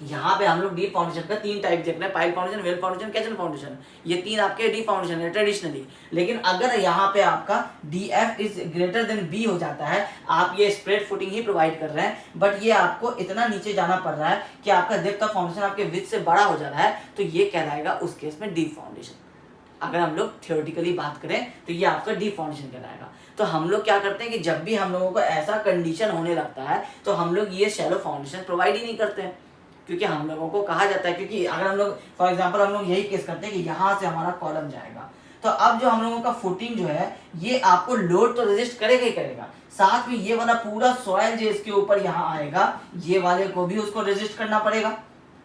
यहाँ पे हम लोग डीप फाउंडेशन का 3 टाइप देख रहे हैं, pile foundation, well foundation, keychain foundation, ये 3 आपके डीप फाउंडेशन है ट्रेडिशनली। लेकिन अगर यहाँ पे आपका D F is greater than B हो जाता है, आप ये स्प्रेड फुटिंग ही प्रोवाइड कर रहे हैं, बट ये आपको इतना नीचे जाना पड़ रहा है कि आपका डेप्थ ऑफ फाउंडेशन आपके विड्थ से बड़ा हो जा रहा है, तो ये कहलाएगा उस केस में डीप फाउंडेशन। अगर हम लोग थियोरेटिकली बात करें तो ये आपका डीप फाउंडेशन कहलाएगा। तो हम लोग क्या करते हैं कि जब भी हम लोगों को ऐसा कंडीशन होने लगता है तो हम लोग ये शैलो फाउंडेशन प्रोवाइड ही नहीं करते हैं, क्योंकि हम लोगों को कहा जाता है, क्योंकि अगर हम लोग फॉर एग्जांपल हम लोग यही केस करते हैं कि यहाँ से हमारा कॉलम जाएगा, तो अब जो हम लोगों का फुटिंग जो है ये आपको लोड तो रेजिस्ट करेगा ही करेगा, साथ में ये वाला पूरा सॉइल जो इसके ऊपर यहाँ आएगा ये वाले को भी उसको रेजिस्ट करना पड़ेगा,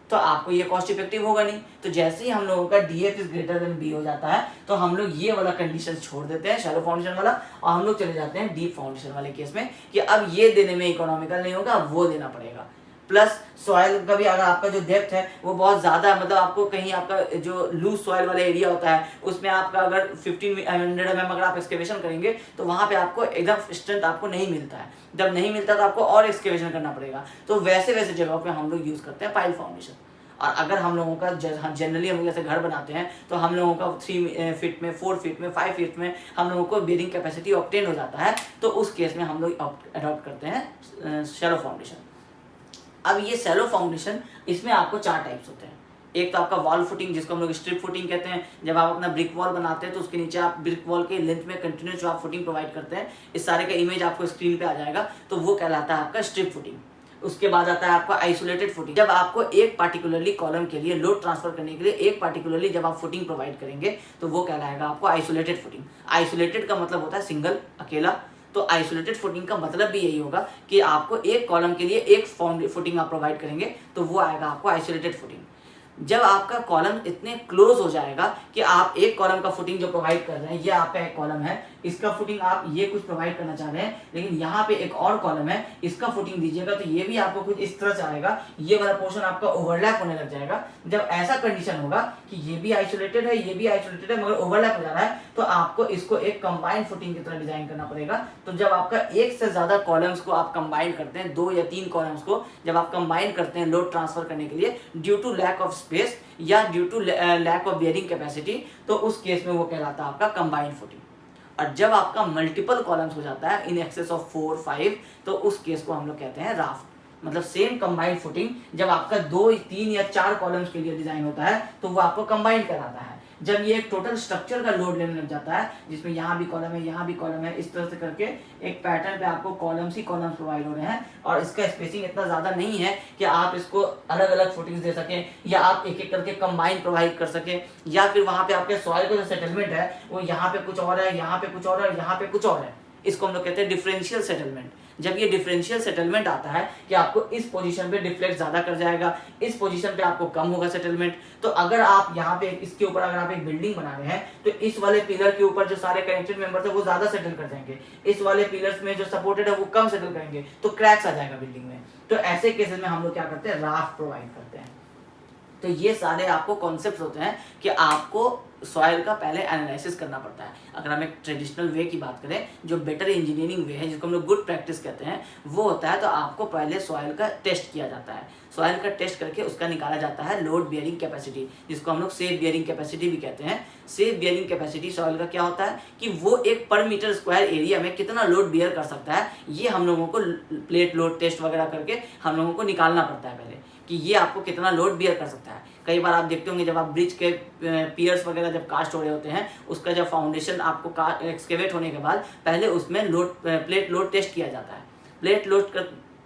तो आपको ये कॉस्ट इफेक्टिव होगा नहीं। तो जैसे ही हम लोगों का DF is greater than B हो जाता है तो हम लोग ये वाला कंडीशन छोड़ देते हैं शैलो फाउंडेशन वाला, और हम लोग चले जाते हैं डीप फाउंडेशन वाले केस में कि अब ये देने में इकोनॉमिकल नहीं होगा, वो देना पड़ेगा। प्लस सॉइल का भी अगर आपका जो डेप्थ है वो बहुत ज़्यादा है, मतलब आपको कहीं आपका जो लूज सॉइल वाला एरिया होता है उसमें आपका अगर 1500 mm अगर आप एक्सकेवेशन करेंगे तो वहाँ पे आपको एकदम स्ट्रेंथ आपको नहीं मिलता है, जब नहीं मिलता तो आपको और एक्सकेवेशन करना पड़ेगा। तो वैसे वैसे जगहों पे हम लोग यूज़ करते हैं पाइल फाउंडेशन। और अगर हम लोगों का जनरली हम लोग जैसे घर बनाते हैं तो हम लोगों का 3 फीट में, 4 फीट में, 5 फीट में हम लोगों को बेयरिंग कैपेसिटी ऑब्टेन हो जाता है, तो उस केस में हम लोग अडॉप्ट करते हैं शैलो फाउंडेशन। अब ये शैलो फाउंडेशन, इसमें आपको 4 टाइप्स होते हैं। एक तो आपका वॉल फुटिंग जिसको हम लोग स्ट्रिप फुटिंग कहते हैं, जब आप अपना ब्रिक वॉल बनाते हैं तो उसके नीचे आप ब्रिक वॉल के लेंथ में कंटिन्यूस जो आप फुटिंग प्रोवाइड करते हैं, इस सारे का इमेज आपको स्क्रीन पे आ जाएगा, तो वो कहलाता है आपका स्ट्रिप फुटिंग। उसके बाद आता है आपका आइसोलेटेड फुटिंग, जब आपको एक पार्टिकुलरली कॉलम के लिए लोड ट्रांसफर करने के लिए एक पार्टिकुलरली जब आप फुटिंग प्रोवाइड करेंगे तो वो कहलाएगा आपको आइसोलेटेड फुटिंग। आइसोलेटेड का मतलब होता है सिंगल, अकेला, तो आइसोलेटेड फुटिंग का मतलब भी यही होगा कि आपको एक कॉलम के लिए एक फुटिंग आप प्रोवाइड करेंगे तो वो आएगा आपको आइसोलेटेड फुटिंग। जब आपका कॉलम इतने क्लोज हो जाएगा कि आप एक कॉलम का फुटिंग जो प्रोवाइड कर रहे हैं, ये आपका एक कॉलम है, इसका फुटिंग आप ये कुछ प्रोवाइड करना चाह रहे हैं, लेकिन यहाँ पे एक और कॉलम है, इसका फुटिंग दीजिएगा तो ये भी आपको कुछ इस तरह से आएगा, ये वाला पोर्शन आपका ओवरलैप होने लग जाएगा। जब ऐसा कंडीशन होगा कि ये भी आइसोलेटेड है, ये भी आइसोलेटेड है, मगर ओवरलैप हो जा रहा है, तो आपको इसको एक कंबाइंड फुटिंग की तरह डिजाइन करना पड़ेगा। तो जब आपका एक से ज्यादा कॉलम्स को आप कंबाइन करते हैं, 2 या 3 कॉलम्स को जब आप कंबाइन करते हैं लोड ट्रांसफर करने के लिए due to lack of space या due to lack of bearing capacity, तो उस केस में वो कहलाता है आपका कंबाइंड फुटिंग। और जब आपका मल्टीपल कॉलम्स हो जाता है इन एक्सेस ऑफ 4, 5, तो उस केस को हम लोग कहते हैं राफ्ट। मतलब सेम कंबाइंड फुटिंग जब आपका 2, 3 या 4 कॉलम्स के लिए डिजाइन होता है तो वो आपको कंबाइन कराता है। जब ये एक टोटल स्ट्रक्चर का लोड लेने लग जाता है जिसमें यहाँ भी कॉलम है, यहाँ भी कॉलम है, इस तरह से करके एक पैटर्न पे आपको कॉलम्स ही कॉलम्स प्रोवाइड हो रहे हैं और इसका स्पेसिंग इतना ज़्यादा नहीं है कि आप इसको अलग अलग फुटिंग्स दे सकें या आप एक एक करके कंबाइन प्रोवाइड कर सकें, या फिर वहाँ पे आपके सॉइल का जो सेटलमेंट है वो यहाँ पे कुछ और है, यहाँ पे कुछ और है, यहाँ पे कुछ और है। इसको हम लोग कहते हैं डिफरेंशियल सेटलमेंट। जब ये डिफरेंशियल सेटलमेंट आता है कि आपको इस पोजीशन पे डिफ्लेक्ट ज़्यादा कर जाएगा, इस पोजीशन पे आपको कम होगा सेटलमेंट। तो अगर आप यहाँ पे इसके ऊपर अगर आप एक बिल्डिंग बना रहे हैं तो इस वाले पिलर के ऊपर जो सारे कनेक्टेड मेंबर्स है वो ज़्यादा सेटल कर जाएंगे, इस वाले पिलर्स में जो सपोर्टेड है वो कम सेटल करेंगे, तो क्रैक्स आ जाएगा बिल्डिंग में। तो ऐसे केसेस में हम लोग क्या करते हैं, राफ्ट प्रोवाइड करते हैं। तो ये सारे आपको कॉन्सेप्ट्स होते हैं कि आपको सॉइल का पहले एनालिसिस करना पड़ता है। अगर हम एक ट्रेडिशनल वे की बात करें, जो बेटर इंजीनियरिंग वे है जिसको हम लोग गुड प्रैक्टिस कहते हैं, वो होता है तो आपको पहले सॉइल का टेस्ट किया जाता है। सॉइल का टेस्ट करके उसका निकाला जाता है लोड बियरिंग कैपेसिटी, जिसको हम लोग सेफ बियरिंग कैपेसिटी भी कहते हैं। सेफ बियरिंग कैपेसिटी सॉइल का क्या होता है कि वो एक पर मीटर स्क्वायर एरिया में कितना लोड बियर कर सकता है, ये हम लोगों को प्लेट लोड टेस्ट वगैरह करके हम लोगों को निकालना पड़ता है पहले कि ये आपको कितना लोड बियर कर सकता है। कई बार आप देखते होंगे जब आप ब्रिज के पियर्स वगैरह जब कास्ट हो रहे होते हैं, उसका जब फाउंडेशन आपको एक्सकेवेट होने के बाद पहले उसमें प्लेट लोड टेस्ट किया जाता है।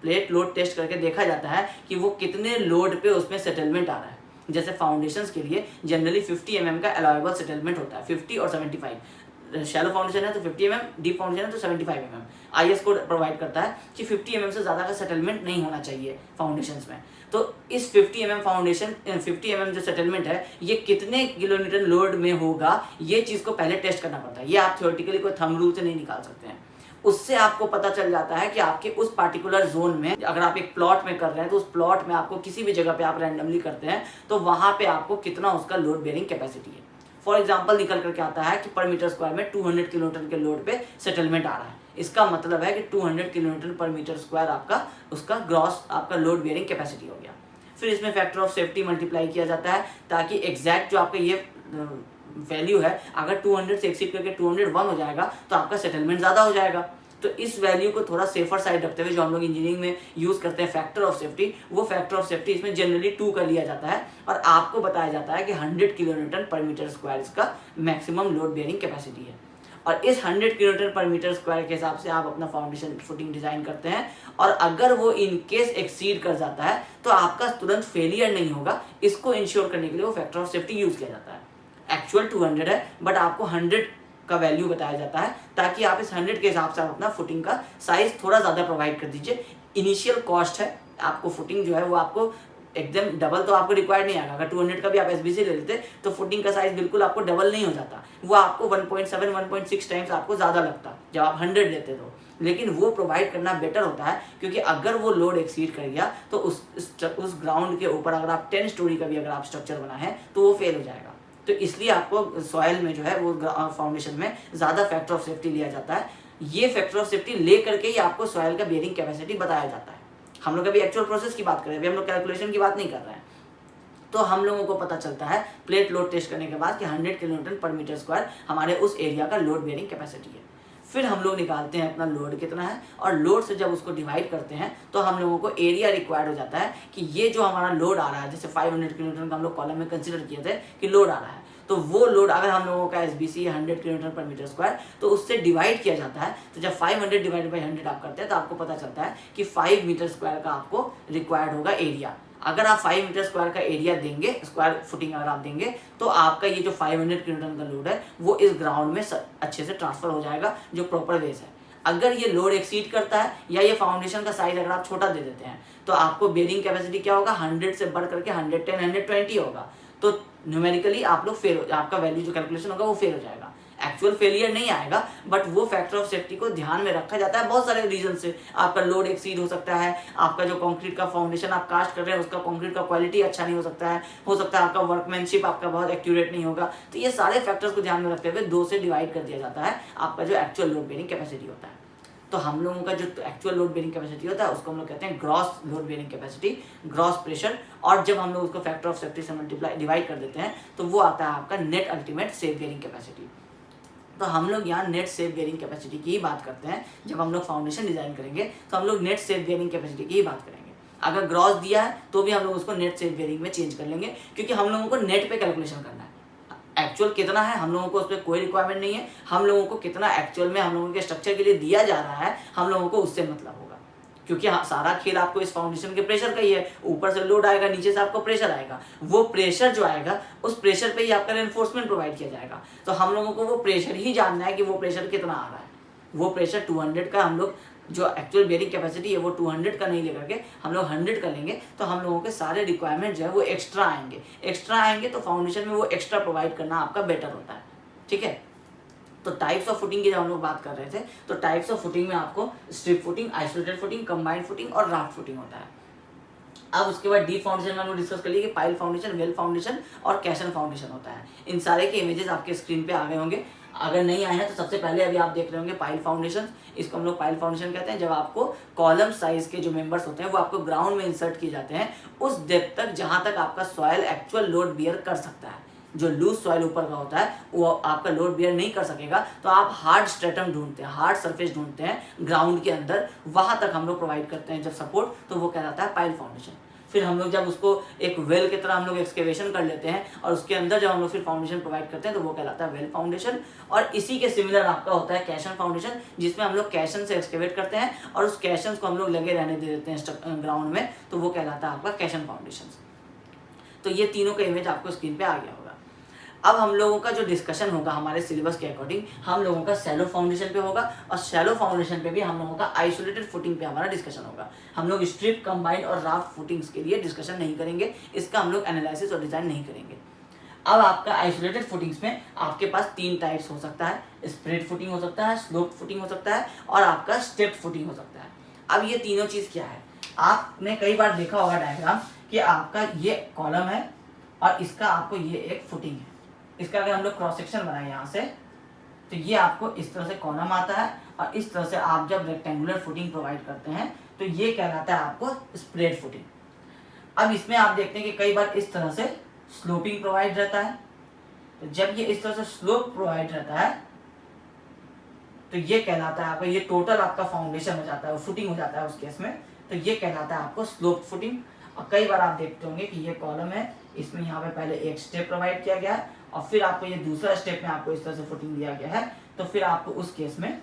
प्लेट लोड टेस्ट करके देखा जाता है कि वो कितने लोड पे उसमें सेटलमेंट आ रहा है। जैसे फाउंडेशंस के लिए जनरली 50 mm का अलाउएबल सेटलमेंट होता है, 50 और 75। शैलो फाउंडेशन है तो 50 mm, डीप फाउंडेशन है तो 75 mm। IS कोड प्रोवाइड करता है कि 50 mm से ज़्यादा का सेटलमेंट नहीं होना चाहिए फाउंडेशंस में। तो इस 50 mm फाउंडेशन 50 mm जो सेटलमेंट है ये कितने किलोमीटर लोड में होगा, ये चीज़ को पहले टेस्ट करना पड़ता है। ये आप थियोरेटिकली कोई थंब रूल से नहीं निकाल सकते हैं। उससे आपको पता चल जाता है कि आपके उस पार्टिकुलर जोन में, अगर आप एक प्लॉट में कर रहे हैं तो उस प्लॉट में आपको किसी भी जगह पे आप रैंडमली करते हैं तो वहाँ पे आपको कितना उसका लोड बेयरिंग कैपेसिटी है। फॉर एग्जाम्पल निकल करके आता है कि पर मीटर स्क्वायर में 200 किलोमीटर के लोड पे सेटलमेंट आ रहा है। इसका मतलब है कि 200 किलोमीटर पर मीटर स्क्वायर आपका उसका ग्रॉस आपका लोड बेयरिंग कैपेसिटी हो गया। फिर इसमें फैक्टर ऑफ सेफ्टी मल्टीप्लाई किया जाता है ताकि एग्जैक्ट जो आपका ये वैल्यू है, अगर 200 से एक्सीड करके 201 हो जाएगा तो आपका सेटलमेंट ज़्यादा हो जाएगा। तो इस वैल्यू को थोड़ा सेफर साइड रखते हुए जो हम लोग इंजीनियरिंग में यूज़ करते हैं फैक्टर ऑफ सेफ्टी, वो फैक्टर ऑफ सेफ्टी इसमें जनरली 2 का लिया जाता है और आपको बताया जाता है कि 100 किलोमीटर पर मीटर स्क्वायर इसका मैक्सिमम लोड बेयरिंग कैपेसिटी है। और इस 100 किलोमीटर पर मीटर स्क्वायर के हिसाब से आप अपना फाउंडेशन फुटिंग डिज़ाइन करते हैं। और अगर वो इन केस एक्सीड कर जाता है तो आपका तुरंत फेलियर नहीं होगा। इसको इंश्योर करने के लिए वो फैक्टर ऑफ सेफ्टी यूज़ किया जाता है। एक्चुअल 200 है बट आपको 100 का वैल्यू बताया जाता है ताकि आप इस 100 के हिसाब से आप अपना फुटिंग का साइज थोड़ा ज़्यादा प्रोवाइड कर दीजिए। इनिशियल कॉस्ट है, आपको फुटिंग जो है वो आपको एकदम डबल तो आपको रिक्वायर्ड नहीं आएगा। अगर 200 का भी आप SBC ले लेते तो फुटिंग का साइज बिल्कुल आपको डबल नहीं हो जाता, वो आपको 1.7 1.6 टाइम्स आपको ज़्यादा लगता जब आप 100 लेते तो। लेकिन वो प्रोवाइड करना बेटर होता है क्योंकि अगर वो लोड एक्सीड कर गया तो उस ग्राउंड के ऊपर अगर आप 10 स्टोरी का भी अगर आप स्ट्रक्चर बना है तो वो फेल हो जाएगा। तो इसलिए आपको सॉयल में जो है वो फाउंडेशन में ज़्यादा फैक्टर ऑफ सेफ्टी लिया जाता है। ये फैक्टर ऑफ सेफ्टी ले करके ही आपको सॉयल का बेयरिंग कैपेसिटी बताया जाता है। हम लोग अभी एक्चुअल प्रोसेस की बात कर रहे हैं, अभी हम लोग कैलकुलेशन की बात नहीं कर रहे हैं। तो हम लोगों को पता चलता है प्लेट लोड टेस्ट करने के बाद कि 100 किलोमीटर पर मीटर स्क्वायर हमारे उस एरिया का लोड बेयरिंग कैपेसिटी है। फिर हम लोग निकालते हैं अपना लोड कितना है और लोड से जब उसको डिवाइड करते हैं तो हम लोगों को एरिया रिक्वायर्ड हो जाता है कि ये जो हमारा लोड आ रहा है, जैसे 500 किलोमीटर का हम लोग कॉलम में कंसिडर किए थे कि लोड आ रहा है, तो वो लोड अगर हम लोगों का SBC 100 किलोमीटर पर मीटर स्क्वायर तो उससे डिवाइड किया जाता है। तो जब 500 डिवाइड बाई 100 आप करते हैं तो आपको पता चलता है कि 5 मीटर स्क्वायर का आपको रिक्वायर्ड होगा एरिया। अगर आप 5 मीटर स्क्वायर का एरिया देंगे, स्क्वायर फुटिंग अगर आप देंगे, तो आपका ये जो 500 किलोमीटर का लोड है वो इस ग्राउंड में अच्छे से ट्रांसफर हो जाएगा जो प्रॉपर वेज है। अगर ये लोड एक्सीड करता है या ये फाउंडेशन का साइज अगर आप छोटा दे देते हैं तो आपको बेयरिंग कैपेसिटी क्या होगा, 100 से बढ़ करके 110 120 होगा। तो न्यूमेरिकली आप लोग फेल, आपका वैल्यू जो कैलकुलेशन होगा वो फेल हो जाएगा। एक्चुअल फेलियर नहीं आएगा बट वो फैक्टर ऑफ सेफ्टी को ध्यान में रखा जाता है बहुत सारे रीजन से। आपका लोड एक्सीड हो सकता है, आपका जो कंक्रीट का फाउंडेशन आप कास्ट कर रहे हैं उसका कंक्रीट का क्वालिटी अच्छा नहीं हो सकता है आपका वर्कमैनशिप आपका बहुत एक्यूरेट नहीं होगा। तो ये सारे फैक्टर्स को ध्यान में रखते हुए 2 से डिवाइड कर दिया जाता है आपका जो एक्चुअल लोड बेयरिंग कैपेसिटी होता है। तो हम लोगों का जो एक्चुअल लोड बेयरिंग कैपेसिटी होता है उसको हम लोग कहते हैं gross load bearing capacity, gross pressure. और जब हम लोग उसको फैक्टर ऑफ सेफ्टी से मल्टीप्लाई डिवाइड कर देते हैं तो वो आता है आपका net ultimate safe bearing capacity. तो हम लोग यहाँ नेट सेफ बेयरिंग कैपेसिटी की ही बात करते हैं। जब हम लोग फाउंडेशन डिजाइन करेंगे तो हम लोग नेट सेफ बेयरिंग कैपेसिटी की ही बात करेंगे। अगर ग्रॉस दिया है तो भी हम लोग उसको नेट सेफ बेयरिंग में चेंज कर लेंगे क्योंकि हम लोगों को नेट पे कैलकुलेशन करना है। एक्चुअल कितना है हम लोगों को उस पर कोई रिक्वायरमेंट नहीं है। हम लोगों को कितना एक्चुअल में हम लोगों के स्ट्रक्चर के लिए दिया जा रहा है हम लोगों को उससे मतलब होगा क्योंकि सारा खेल आपको इस फाउंडेशन के प्रेशर का ही है। ऊपर से लोड आएगा, नीचे से आपको प्रेशर आएगा, वो प्रेशर जो आएगा उस प्रेशर पे ही आपका रेनफोर्समेंट प्रोवाइड किया जाएगा। तो हम लोगों को वो प्रेशर ही जानना है कि वो प्रेशर कितना आ रहा है। वो प्रेशर 200 का हम लोग जो एक्चुअल बेयरिंग कैपेसिटी है वो 200 का नहीं लेकर के हम लोग 100 का लेंगे, तो हम लोगों के सारे रिक्वायरमेंट जो है वो एक्स्ट्रा आएंगे, तो फाउंडेशन में वो एक्स्ट्रा प्रोवाइड करना आपका बेटर होता है। ठीक है, तो टाइप्स ऑफ फुटिंग की जब हम लोग बात कर रहे थे, तो टाइप्स ऑफ फुटिंग में आपको strip footing, isolated footing, combined footing और राफ्ट फुटिंग होता है। अब उसके बाद डीप फाउंडेशन में हम लोग डिस्कस कर लिए कि पाइल फाउंडेशन, वेल फाउंडेशन और कैशन फाउंडेशन होता है। इन सारे के इमेजेस आपके स्क्रीन पे आ गए होंगे, अगर नहीं आए हैं तो सबसे पहले अभी आप देख रहे होंगे पाइल फाउंडेशन। इसको हम लोग पाइल फाउंडेशन कहते हैं, जब आपको कॉलम साइज के जो मेंबर्स होते हैं वो आपको ग्राउंड में इंसर्ट किए जाते हैं उस डेप्थ तक जहां तक आपका सॉइल एक्चुअल लोड बियर कर सकता है। जो लूज सॉइल ऊपर का होता है वो आपका लोड बियर नहीं कर सकेगा, तो आप हार्ड स्ट्रेटम ढूंढते हैं, हार्ड सरफेस ढूंढते हैं ग्राउंड के अंदर, वहां तक हम लोग प्रोवाइड करते हैं जब सपोर्ट, तो वो कहलाता है पाइल फाउंडेशन। फिर हम लोग जब उसको एक वेल की तरह हम लोग एक्सकेवेशन कर लेते हैं और उसके अंदर जब हम लोग फिर फाउंडेशन प्रोवाइड करते हैं तो वो कहलाता है वेल फाउंडेशन। और इसी के सिमिलर आपका होता है कैशन फाउंडेशन, जिसमें हम लोग कैशन से एक्सकेवेट करते हैं और उस कैशन को हम लोग लगे रहने दे देते हैं ग्राउंड में, तो वो कहलाता है आपका कैशन फाउंडेशन। तो ये तीनों का इमेज आपको स्क्रीन पे आ गया होगा। अब हम लोगों का जो डिस्कशन होगा हमारे सिलेबस के अकॉर्डिंग, हम लोगों का शैलो फाउंडेशन पे होगा और शैलो फाउंडेशन पे भी हम लोगों का आइसोलेटेड फुटिंग पे हमारा डिस्कशन होगा। हम लोग स्ट्रिप, कंबाइंड और राफ्ट फुटिंग्स के लिए डिस्कशन नहीं करेंगे, इसका हम लोग एनालिसिस और डिजाइन नहीं करेंगे। अब आपका आइसोलेटेड फुटिंग्स में आपके पास 3 टाइप्स हो सकता है, स्प्रेड फुटिंग हो सकता है, स्लोप फुटिंग हो सकता है और आपका स्टेप फुटिंग हो सकता है। अब ये तीनों चीज क्या है, आपने कई बार देखा होगा डायग्राम कि आपका ये कॉलम है और इसका आपको ये एक फुटिंग है। इसका अगर हम लोग क्रॉस सेक्शन बनाए यहाँ से, तो ये आपको इस तरह से कॉलम आता है और इस तरह से आप जब रेक्टेंगुलर फुटिंग प्रोवाइड करते हैं तो ये कहलाता है आपको स्प्रेड फुटिंग। अब इसमें आप देखते हैं कि कई बार इस तरह से स्लोपिंग प्रोवाइड रहता है, तो जब ये इस तरह से स्लोप प्रोवाइड रहता है तो ये कहलाता है आपका, ये टोटल आपका फाउंडेशन हो जाता है, फुटिंग हो जाता है उस केस में, तो ये कहलाता है आपको स्लोप फुटिंग। और कई बार आप देखते होंगे कि ये कॉलम है, इसमें यहाँ पे पहले एक स्टेप प्रोवाइड किया गया है और फिर आपको ये दूसरा स्टेप में आपको इस तरह से फुटिंग दिया गया है, तो फिर आपको उस केस में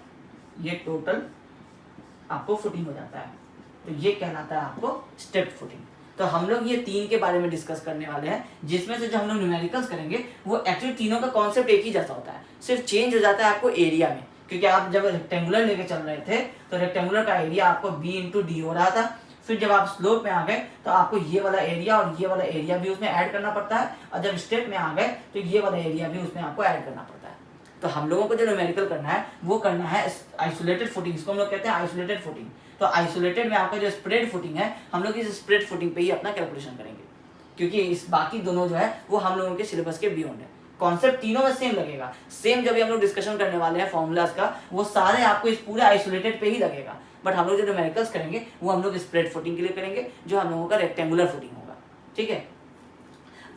ये टोटल आपको फुटिंग हो जाता है, तो ये कहलाता है आपको स्टेप फुटिंग। तो हम लोग ये 3 के बारे में डिस्कस करने वाले हैं, जिसमें से जो हम लोग न्यूमेरिकल्स करेंगे वो एक्चुअली तीनों का कॉन्सेप्ट एक ही जैसा होता है, सिर्फ चेंज हो जाता है आपको एरिया में। क्योंकि आप जब रेक्टेंगुलर लेके चल रहे थे तो रेक्टेंगुलर का एरिया आपको b/d हो रहा था, फिर जब आप स्लोप में आ गए तो आपको ये वाला एरिया और ये वाला एरिया भी उसमें ऐड करना पड़ता है, और जब स्टेप में आ गए तो ये वाला एरिया भी उसमें आपको ऐड करना पड़ता है। तो हम लोगों को जो न्यूमेरिकल करना है वो करना है आइसोलेटेड फुटिंग, इसको हम लोग कहते हैं आइसोलेटेड फुटिंग। तो आइसोलेटेड में आपका जो स्प्रेड फुटिंग है, हम लोग इस स्प्रेड फुटिंग पे ही अपना कैलकुलेशन करेंगे, क्योंकि इस बाकी दोनों जो है वो हम लोगों के सिलेबस के बियॉन्ड है। कॉन्सेप्ट तीनों में सेम लगेगा, सेम जब भी हम लोग डिस्कशन करने वाले हैं फॉर्मूलाज का, वो सारे आपको इस पूरे आइसोलेटेड पे ही लगेगा। बट हम लोग जो न्यूमेरिकल्स करेंगे वो हम लोग स्प्रेड फुटिंग के लिए करेंगे, जो हम लोगों का रेक्टेंगुलर फुटिंग होगा। ठीक है,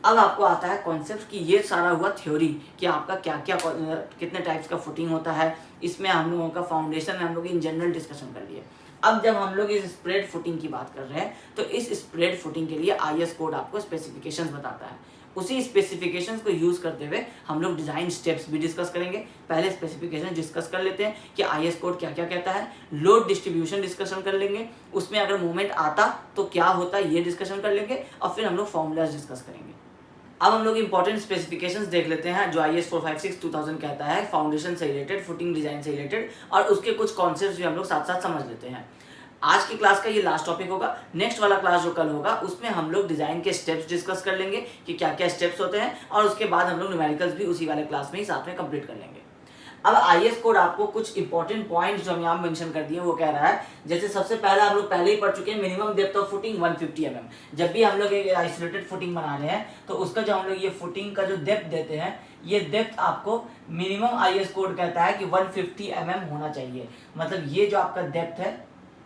अब आपको आता है कॉन्सेप्ट कि ये सारा हुआ थ्योरी कि आपका क्या क्या कितने टाइप्स का फुटिंग होता है। इसमें हम लोगों का फाउंडेशन में हम लोग इन जनरल डिस्कशन कर लिए। अब जब हम लोग इस स्प्रेड फुटिंग की बात कर रहे हैं तो इस स्प्रेड फुटिंग के लिए आईएस कोड आपको स्पेसिफिकेशंस बताता है। उसी स्पेसिफिकेशंस को यूज करते हुए हम लोग डिजाइन स्टेप्स भी डिस्कस करेंगे। पहले स्पेसिफिकेशन डिस्कस कर लेते हैं कि आईएस कोड क्या क्या कहता है। लोड डिस्ट्रीब्यूशन डिस्कशन कर लेंगे, उसमें अगर मूवमेंट आता तो क्या होता है ये डिस्कशन कर लेंगे, और फिर हम लोग फॉर्मूलाज डिस्कस करेंगे। अब हम लोग इंपॉर्टेंट स्पेसिफिकेशंस देख लेते हैं जो IS 456-2000 कहता है फाउंडेशन से रिलेटेड, फुटिंग डिजाइन से रिलेटेड, और उसके कुछ कॉन्सेप्ट्स भी हम लोग साथ साथ समझ लेते हैं। आज की क्लास का ये लास्ट टॉपिक होगा। नेक्स्ट वाला क्लास जो कल होगा उसमें हम लोग डिजाइन के स्टेप्स डिस्कस कर लेंगे कि क्या क्या स्टेप्स होते हैं, और उसके बाद हम लोग न्यूमेरिकल्स भी उसी वाले क्लास में ही साथ में कंप्लीट कर लेंगे। अब आईएस कोड आपको कुछ इंपॉर्टेंट पॉइंट्स जो हम यहाँ मेंशन कर दिए वो कह रहा है, जैसे सबसे पहला हम लोग पहले ही पढ़ चुके हैं, minimum depth of footing 150 mm। जब भी हम लोग एक आइसोलेटेड फुटिंग बना रहे हैं तो उसका जो हम लोग ये फुटिंग का जो डेप्थ देते हैं, ये डेप्थ आपको मिनिमम आईएस कोड कहता है कि 150 mm होना चाहिए। मतलब ये जो आपका डेप्थ है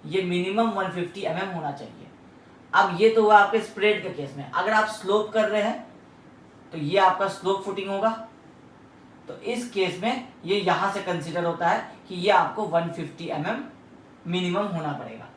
ये मिनिमम 150 mm होना चाहिए। अब ये तो हुआ आपके स्प्रेड के केस में। अगर आप स्लोप कर रहे हैं तो ये आपका स्लोप फुटिंग होगा, तो इस केस में ये यहां से कंसीडर होता है कि ये आपको 150 mm मिनिमम होना पड़ेगा।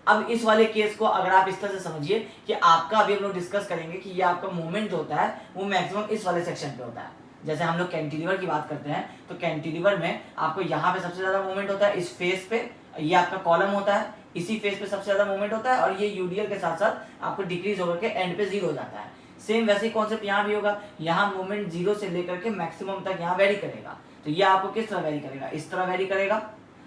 अब इस वाले केस को अगर आप इस तरह से समझिए कि आपका अभी हम लोग डिस्कस करेंगे कि ये आपका मूवमेंट जो होता है वो मैक्सिमम इस वाले सेक्शन पे होता है। जैसे हम लोग कैंटिलीवर की बात करते हैं तो कैंटिलीवर में आपको यहाँ पे सबसे ज्यादा मूवमेंट होता है, इस फेस पे ये आपका कॉलम होता है, इसी फेस पे सबसे ज्यादा मूवमेंट होता है, और ये यूडीएल के साथ साथ आपको डिक्रीज होकर के एंड पे 0 हो जाता है। सेम वैसे ही कॉन्सेप्ट यहाँ भी होगा, यहाँ मूवमेंट 0 से लेकर के मैक्सिमम तक यहाँ वेरी करेगा। तो ये आपको किस तरह वेरी करेगा, इस तरह वेरी करेगा।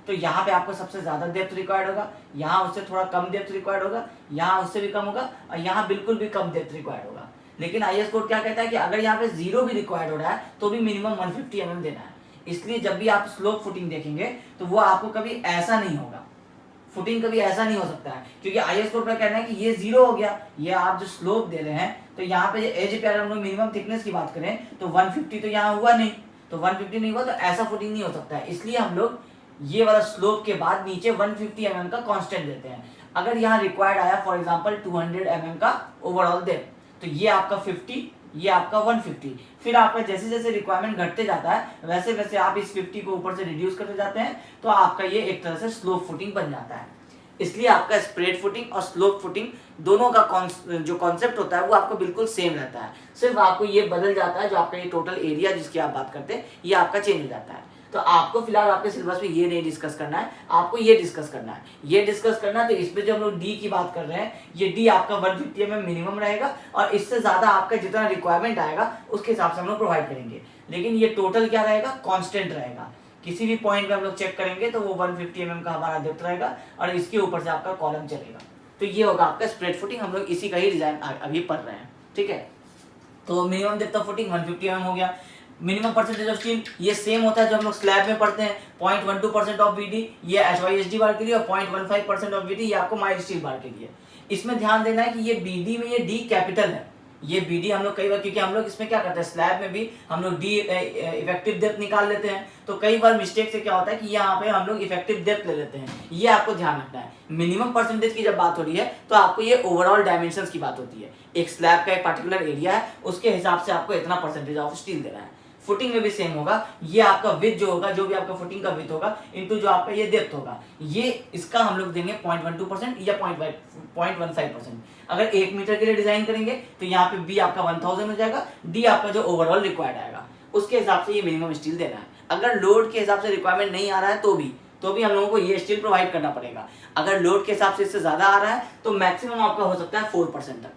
तो यहाँ पे आपको सबसे ज्यादा डेप्थ रिक्वायर्ड होगा, यहाँ उससे थोड़ा कम डेप्थ रिक्वायर्ड होगा, यहाँ उससे भी कम होगा, और यहाँ बिल्कुल भी कम डेप्थ रिक्वायर्ड होगा। लेकिन IS कोड क्या कहता है कि अगर यहाँ पे 0 भी रिक्वायर्ड हो रहा है तो भी मिनिमम 150 mm देना है। इसलिए जब भी आप स्लोप फुटिंग देखेंगे तो वो आपको कभी ऐसा नहीं होगा, फुटिंग कभी ऐसा नहीं हो सकता है, क्योंकि IS कोड का कहना है कि ये 0 हो गया, ये आप जो स्लोप दे रहे हैं, तो यहाँ पे एज पे अगर हम लोग मिनिमम थिकनेस की बात करें तो 150 तो यहाँ हुआ नहीं, तो 150 नहीं हुआ तो ऐसा फुटिंग नहीं हो सकता है। इसलिए हम लोग ये वाला स्लोप के बाद नीचे 150 mm का कांस्टेंट देते हैं। अगर यहाँ रिक्वायर्ड आया फॉर एग्जांपल 200 mm का ओवरऑल डेप्थ, तो ये आपका 50, ये आपका 150, फिर आपका जैसे जैसे रिक्वायरमेंट घटते जाता है वैसे वैसे आप इस 50 को ऊपर से रिड्यूस करते जाते हैं, तो आपका ये एक तरह से स्लोप फुटिंग बन जाता है। इसलिए आपका स्प्रेड फुटिंग और स्लोप फुटिंग दोनों का जो कॉन्सेप्ट होता है वो आपको बिल्कुल सेम रहता है, सिर्फ आपको ये बदल जाता है, जो आपका ये टोटल एरिया जिसकी आप बात करते हैं ये आपका चेंज हो जाता है। तो आपको फिलहाल आपके सिलेबस में ये नहीं डिस्कस करना है, आपको ये डिस्कस करना है, ये डिस्कस करना है। तो इसमें जो हम लोग डी की बात कर रहे हैं, ये डी आपका 150 mm मिनिमम रहेगा, और इससे ज्यादा आपका जितना रिक्वायरमेंट आएगा उसके हिसाब से हम लोग प्रोवाइड करेंगे। लेकिन ये टोटल क्या रहेगा, कांस्टेंट रहेगा। किसी भी पॉइंट पे हम लोग चेक करेंगे तो वो 150 mm का हमारा डेप्थ रहेगा, और इसके ऊपर से आपका कॉलम चलेगा। तो ये होगा आपका स्प्रेड फुटिंग, हम लोग इसी का ही डिजाइन अभी पढ़ रहे हैं, ठीक है। तो minimum depth of footing 150 mm हो गया। मिनिमम परसेंटेज ऑफ स्टील ये सेम होता है जो हम लोग स्लैब में पढ़ते हैं, 0.12% ऑफ बीडी ये HYSD बार के लिए, और 0.15% ऑफ बीडी ये आपको माइल्ड स्टील बार के लिए। इसमें ध्यान देना है कि ये बीडी में ये डी कैपिटल है, ये बीडी हम लोग कई बार, क्योंकि हम लोग इसमें क्या करते हैं स्लैब में भी हम लोग डी इफेक्टिव डेप्थ निकाल लेते हैं, तो कई बार मिस्टेक से क्या होता है कि यहाँ पे हम लोग इफेक्टिव डेप्थ ले लेते हैं, ये आपको ध्यान रखना है। मिनिमम परसेंटेज की जब बात हो रही है तो आपको ये ओवरऑल डायमेंशंस की बात होती है, एक स्लैब का एक पर्टिकुलर एरिया है उसके हिसाब से आपको इतना परसेंटेज ऑफ स्टील देना है। फुटिंग में भी सेम होगा, ये आपका विड्थ जो होगा, जो भी आपका फुटिंग का विड्थ होगा इनटू जो आपका ये डेप्थ होगा, ये इसका हम लोग देंगे 0.12% या 0.15%। अगर 1 मीटर के लिए डिजाइन करेंगे तो यहाँ पे बी आपका 1000 हो जाएगा, डी आपका जो ओवरऑल रिक्वायर्ड आएगा उसके हिसाब से ये मिनिमम स्टील देना है। अगर लोड के हिसाब से रिक्वायरमेंट नहीं आ रहा है तो भी हम लोगों को ये स्टील प्रोवाइड करना पड़ेगा। अगर लोड के हिसाब से इससे ज्यादा आ रहा है तो मैक्सिमम आपका हो सकता है 4% तक।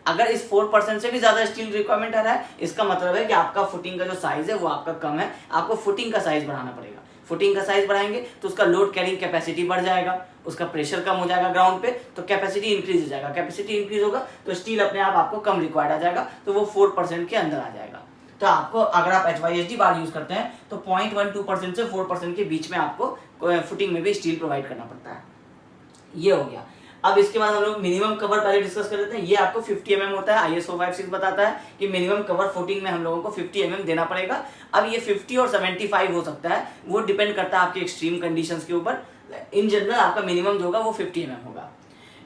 अगर इस 4% से भी ज्यादा स्टील रिक्वायरमेंट आ रहा है, इसका मतलब है कि आपका फुटिंग का जो साइज है वो आपका कम है, आपको फुटिंग का साइज बढ़ाना पड़ेगा। फुटिंग का साइज बढ़ाएंगे तो उसका लोड कैरिंग कैपेसिटी बढ़ जाएगा, उसका प्रेशर कम हो जाएगा ग्राउंड पे, तो कैपेसिटी इंक्रीज हो जाएगा। कैपेसिटी इंक्रीज होगा तो स्टील अपने आप आपको कम रिक्वायर्ड आ जाएगा, तो वो 4% के अंदर आ जाएगा। तो आपको अगर आप HYSD बार यूज करते हैं तो 0.12% से 4% के बीच में आपको फुटिंग में भी स्टील प्रोवाइड करना पड़ता है। ये हो गया। अब इसके बाद हम लोग मिनिमम कवर पहले डिस्कस कर लेते हैं। ये आपको 50 mm होता है, IS 456 बताता है कि मिनिमम कवर फुटिंग में हम लोगों को 50 mm देना पड़ेगा। अब ये 50 और 75 हो सकता है, वो डिपेंड करता है आपके एक्सट्रीम कंडीशंस के ऊपर। इन जनरल आपका मिनिमम जो होगा वो 50 mm होगा।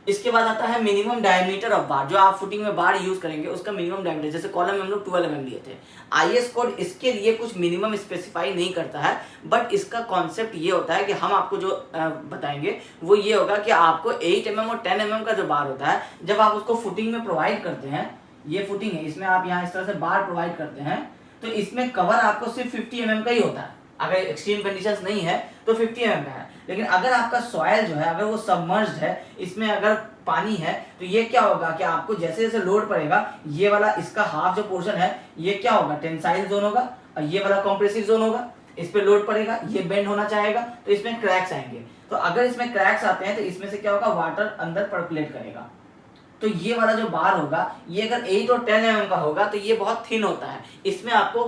इसके बाद आता है मिनिमम डायमीटर ऑफ बार, जो आप फुटिंग में बार यूज करेंगे उसका मिनिमम डायमीटर, जैसे कॉलम में हम लोग 12 mm लिए थे। IS कोड इसके लिए कुछ मिनिमम स्पेसिफाई नहीं करता है, बट इसका कॉन्सेप्ट ये होता है कि हम आपको जो बताएंगे वो ये होगा कि आपको 8 mm और 10 mm का जो बार होता है, जब आप उसको फुटिंग में प्रोवाइड करते हैं, ये फुटिंग है, इसमें आप यहाँ इस तरह से बार प्रोवाइड करते हैं, तो इसमें कवर आपको सिर्फ 50 mm का ही होता है। अगर एक्सट्रीम कंडीशंस नहीं है तो 50 mm का है। लेकिन अगर आपका सॉइल जो है अगर वो सबमर्ज्ड है, इसमें अगर पानी है, तो ये क्या होगा कि आपको जैसे जैसे लोड पड़ेगा, ये वाला इसका हाफ जो पोर्शन है ये क्या होगा, टेंसाइल जोन होगा, और ये वाला कॉम्प्रेसिव जोन होगा। इस पे लोड पड़ेगा, ये बेंड होना चाहेगा, तो इसमें क्रैक्स आएंगे। तो अगर इसमें क्रैक्स आते हैं तो इसमें से क्या होगा, वाटर अंदर पर्कुलेट करेगा। तो ये वाला जो बार होगा, ये अगर 8 और 10 mm का होगा तो ये बहुत थिन होता है, इसमें आपको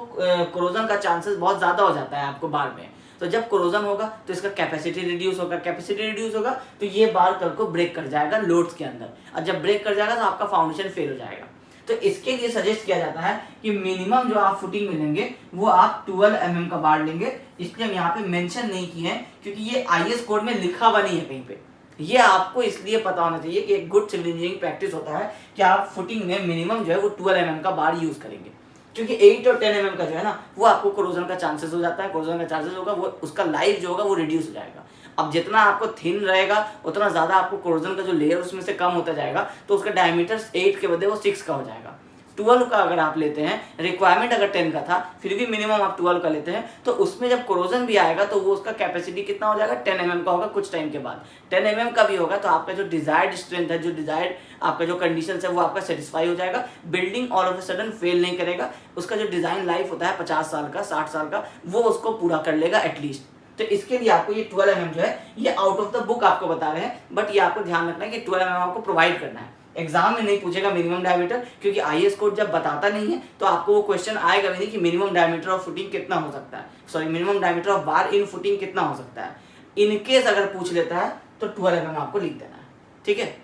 कोरोजन का चांसेस बहुत ज्यादा हो जाता है आपको बार में। तो जब कोरोजन होगा तो इसका कैपेसिटी रिड्यूस होगा, कैपेसिटी रिड्यूस होगा तो ये बार कल को ब्रेक कर जाएगा लोड्स के अंदर, और जब ब्रेक कर जाएगा तो आपका फाउंडेशन फेल हो जाएगा। तो इसके लिए सजेस्ट किया जाता है कि मिनिमम जो आप फुटिंग में लेंगे वो आप 12 mm का बार लेंगे। इसलिए हम यहाँ पे मेंशन नहीं किए हैं क्योंकि ये IS कोड में लिखा हुआ नहीं है कहीं पे। ये आपको इसलिए पता होना चाहिए कि एक गुड सिविल इंजीनियरिंग प्रैक्टिस होता है कि आप फुटिंग में मिनिमम जो है वो 12 mm का बार यूज करेंगे, क्योंकि 8 और 10 mm का जो है ना वो आपको कोरोजन का चांसेस हो जाता है, कोरोजन का चांसेस होगा, वो उसका लाइफ जो होगा वो रिड्यूस हो जाएगा। अब जितना आपको थिन रहेगा उतना ज्यादा आपको कोरोजन का जो लेयर उसमें से कम होता जाएगा, तो उसका डायमीटर 8 के बदले वो 6 का हो जाएगा। 12 का अगर आप लेते हैं, रिक्वायरमेंट अगर 10 का था फिर भी मिनिमम आप 12 का लेते हैं, तो उसमें जब कोरोजन भी आएगा तो वो उसका कैपेसिटी कितना हो जाएगा, 10 mm का होगा कुछ टाइम के बाद। 10 mm का भी होगा तो आपका जो डिजायर्ड स्ट्रेंथ है, जो डिजायर्ड आपका जो कंडीशन है वो आपका सेटिस्फाई हो जाएगा। Building all of a sudden fail नहीं करेगा, उसका जो डिजाइन लाइफ होता है 50 साल का 60 साल का, वो उसको पूरा कर लेगा एटलीस्ट। तो इसके लिए आपको ये 12 mm जो है ये आउट ऑफ द बुक आपको बता रहे हैं, बट ये आपको ध्यान रखना है कि 12 mm आपको प्रोवाइड करना है। एग्जाम में नहीं पूछेगा मिनिमम डायमीटर, क्योंकि आईएएस कोड जब बताता नहीं है तो आपको वो क्वेश्चन आएगा भी नहीं कि मिनिमम डायमीटर ऑफ फुटिंग कितना हो सकता है, sorry minimum diameter of bar in footing कितना हो सकता है। इनकेस अगर पूछ लेता है तो 12 mm आपको लिख देना है, ठीक है।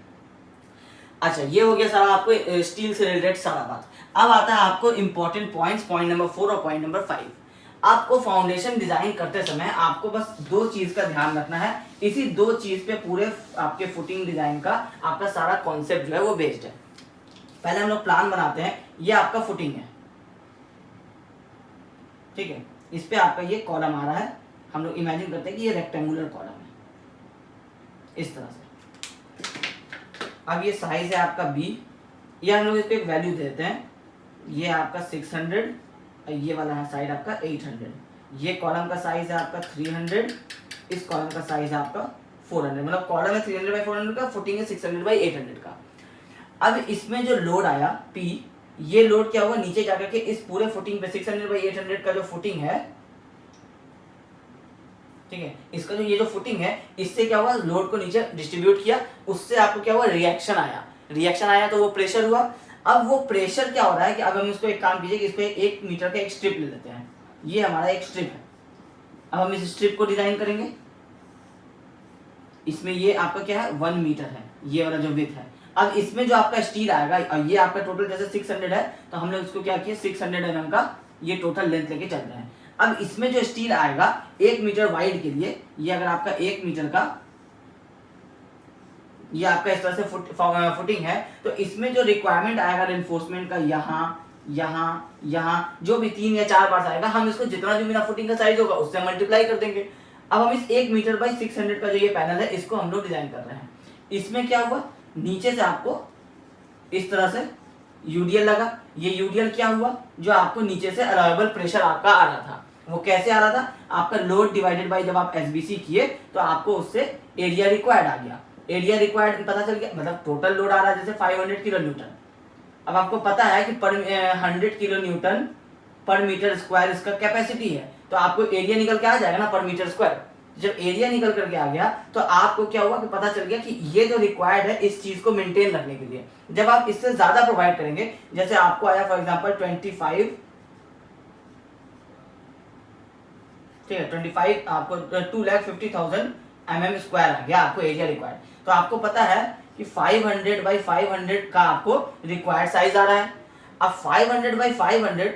अच्छा, ये हो गया सारा आपको स्टील से रिलेटेड सारा बात। अब आता है आपको इंपॉर्टेंट पॉइंट्स, पॉइंट नंबर 4 और पॉइंट नंबर 5। आपको फाउंडेशन डिजाइन करते समय आपको बस 2 चीज का ध्यान रखना है। इसी 2 चीज पे पूरे आपके फुटिंग डिजाइन का आपका सारा कॉन्सेप्ट जो है वो बेस्ड है। पहले हम लोग प्लान बनाते हैं, ये आपका फुटिंग है, ठीक है। इस पे आपका ये कॉलम आ रहा है, हम लोग इमेजिन करते हैं कि ये रेक्टेंगुलर कॉलम है इस तरह से। अब ये साइज है आपका B, ये हम लोग इसको एक वैल्यू देते हैं, ये आपका 600 और ये वाला है साइड आपका 800। ये कॉलम का साइज है आपका 300, इस कॉलम का साइज है आपका 400, मतलब कॉलम है 300/400 का, फुटिंग है 600/800 का। अब इसमें जो लोड आया P, ये लोड क्या हुआ नीचे जाकर के इस पूरे फुटिंग पे 600/800 का जो फुटिंग है, ठीक है, इसका जो ये जो फुटिंग है इससे क्या हुआ लोड को नीचे डिस्ट्रीब्यूट किया, उससे आपको क्या हुआ रिएक्शन आया, रिएक्शन आया तो वो प्रेशर हुआ। अब वो प्रेशर क्या हो रहा है कि अब हम इसको एक काम कीजिए कि इसको 1 मीटर का एक स्ट्रिप ले लेते हैं, ये हमारा एक स्ट्रिप है। अब हम इस स्ट्रिप को डिजाइन करेंगे, इसमें ये आपका क्या है 1 मीटर है, ये वाला जो विड्थ है। अब इसमें जो आपका स्टील आएगा, और ये आपका टोटल जैसे 600 है तो हम लोग इसको क्या किया 600 mm का ये टोटल लेंथ लेके चल रहे हैं। अब इसमें जो स्टील आएगा 1 मीटर वाइड के लिए, ये अगर आपका 1 मीटर का ये आपका इस तरह से फुटिंग है, तो इसमें जो रिक्वायरमेंट आएगा रेनफोर्समेंट का यहाँ जो भी 3 या 4 बार आएगा, हम इसको जितना जो मेरा फुटिंग का साइज होगा उससे मल्टीप्लाई कर देंगे। अब हम इस 1 मीटर बाई 600 का जो ये पैनल है इसको हम लोग डिजाइन कर रहे हैं। इसमें क्या हुआ नीचे से आपको इस तरह से यूडीएल लगा, ये यूडीएल क्या हुआ जो आपको नीचे से अलाउएबल प्रेशर आपका आ रहा था, वो कैसे आ रहा था आपका लोड डिवाइडेड बाय जब आप एसबीसी किए तो आपको उससे एरिया रिक्वायर्ड आ गया, एरिया रिक्वायर्ड पता चल गया, मतलब टोटल लोड आ रहा है जैसे 500 किलो न्यूटन। अब आपको पता है कि पर 100 किलो न्यूटन पर मीटर स्क्वायर इसका कैपेसिटी है, तो आपको एरिया निकल के आ जाएगा ना पर मीटर स्क्वायर। जब एरिया निकल करके आ गया तो आपको क्या हुआ कि पता चल गया कि ये जो रिक्वायर्ड है इस चीज को मेंटेन रखने के लिए, जब आप इससे ज्यादा प्रोवाइड करेंगे, जैसे आपको आया फॉर एग्जांपल 25, ठीक है 25 आपको 2,50,000 mm स्क्वायर आ गया आपको एरिया रिक्वायर्ड, तो आपको पता है कि 500/500 का आपको रिक्वायर्ड साइज आ रहा है। अब 500/500,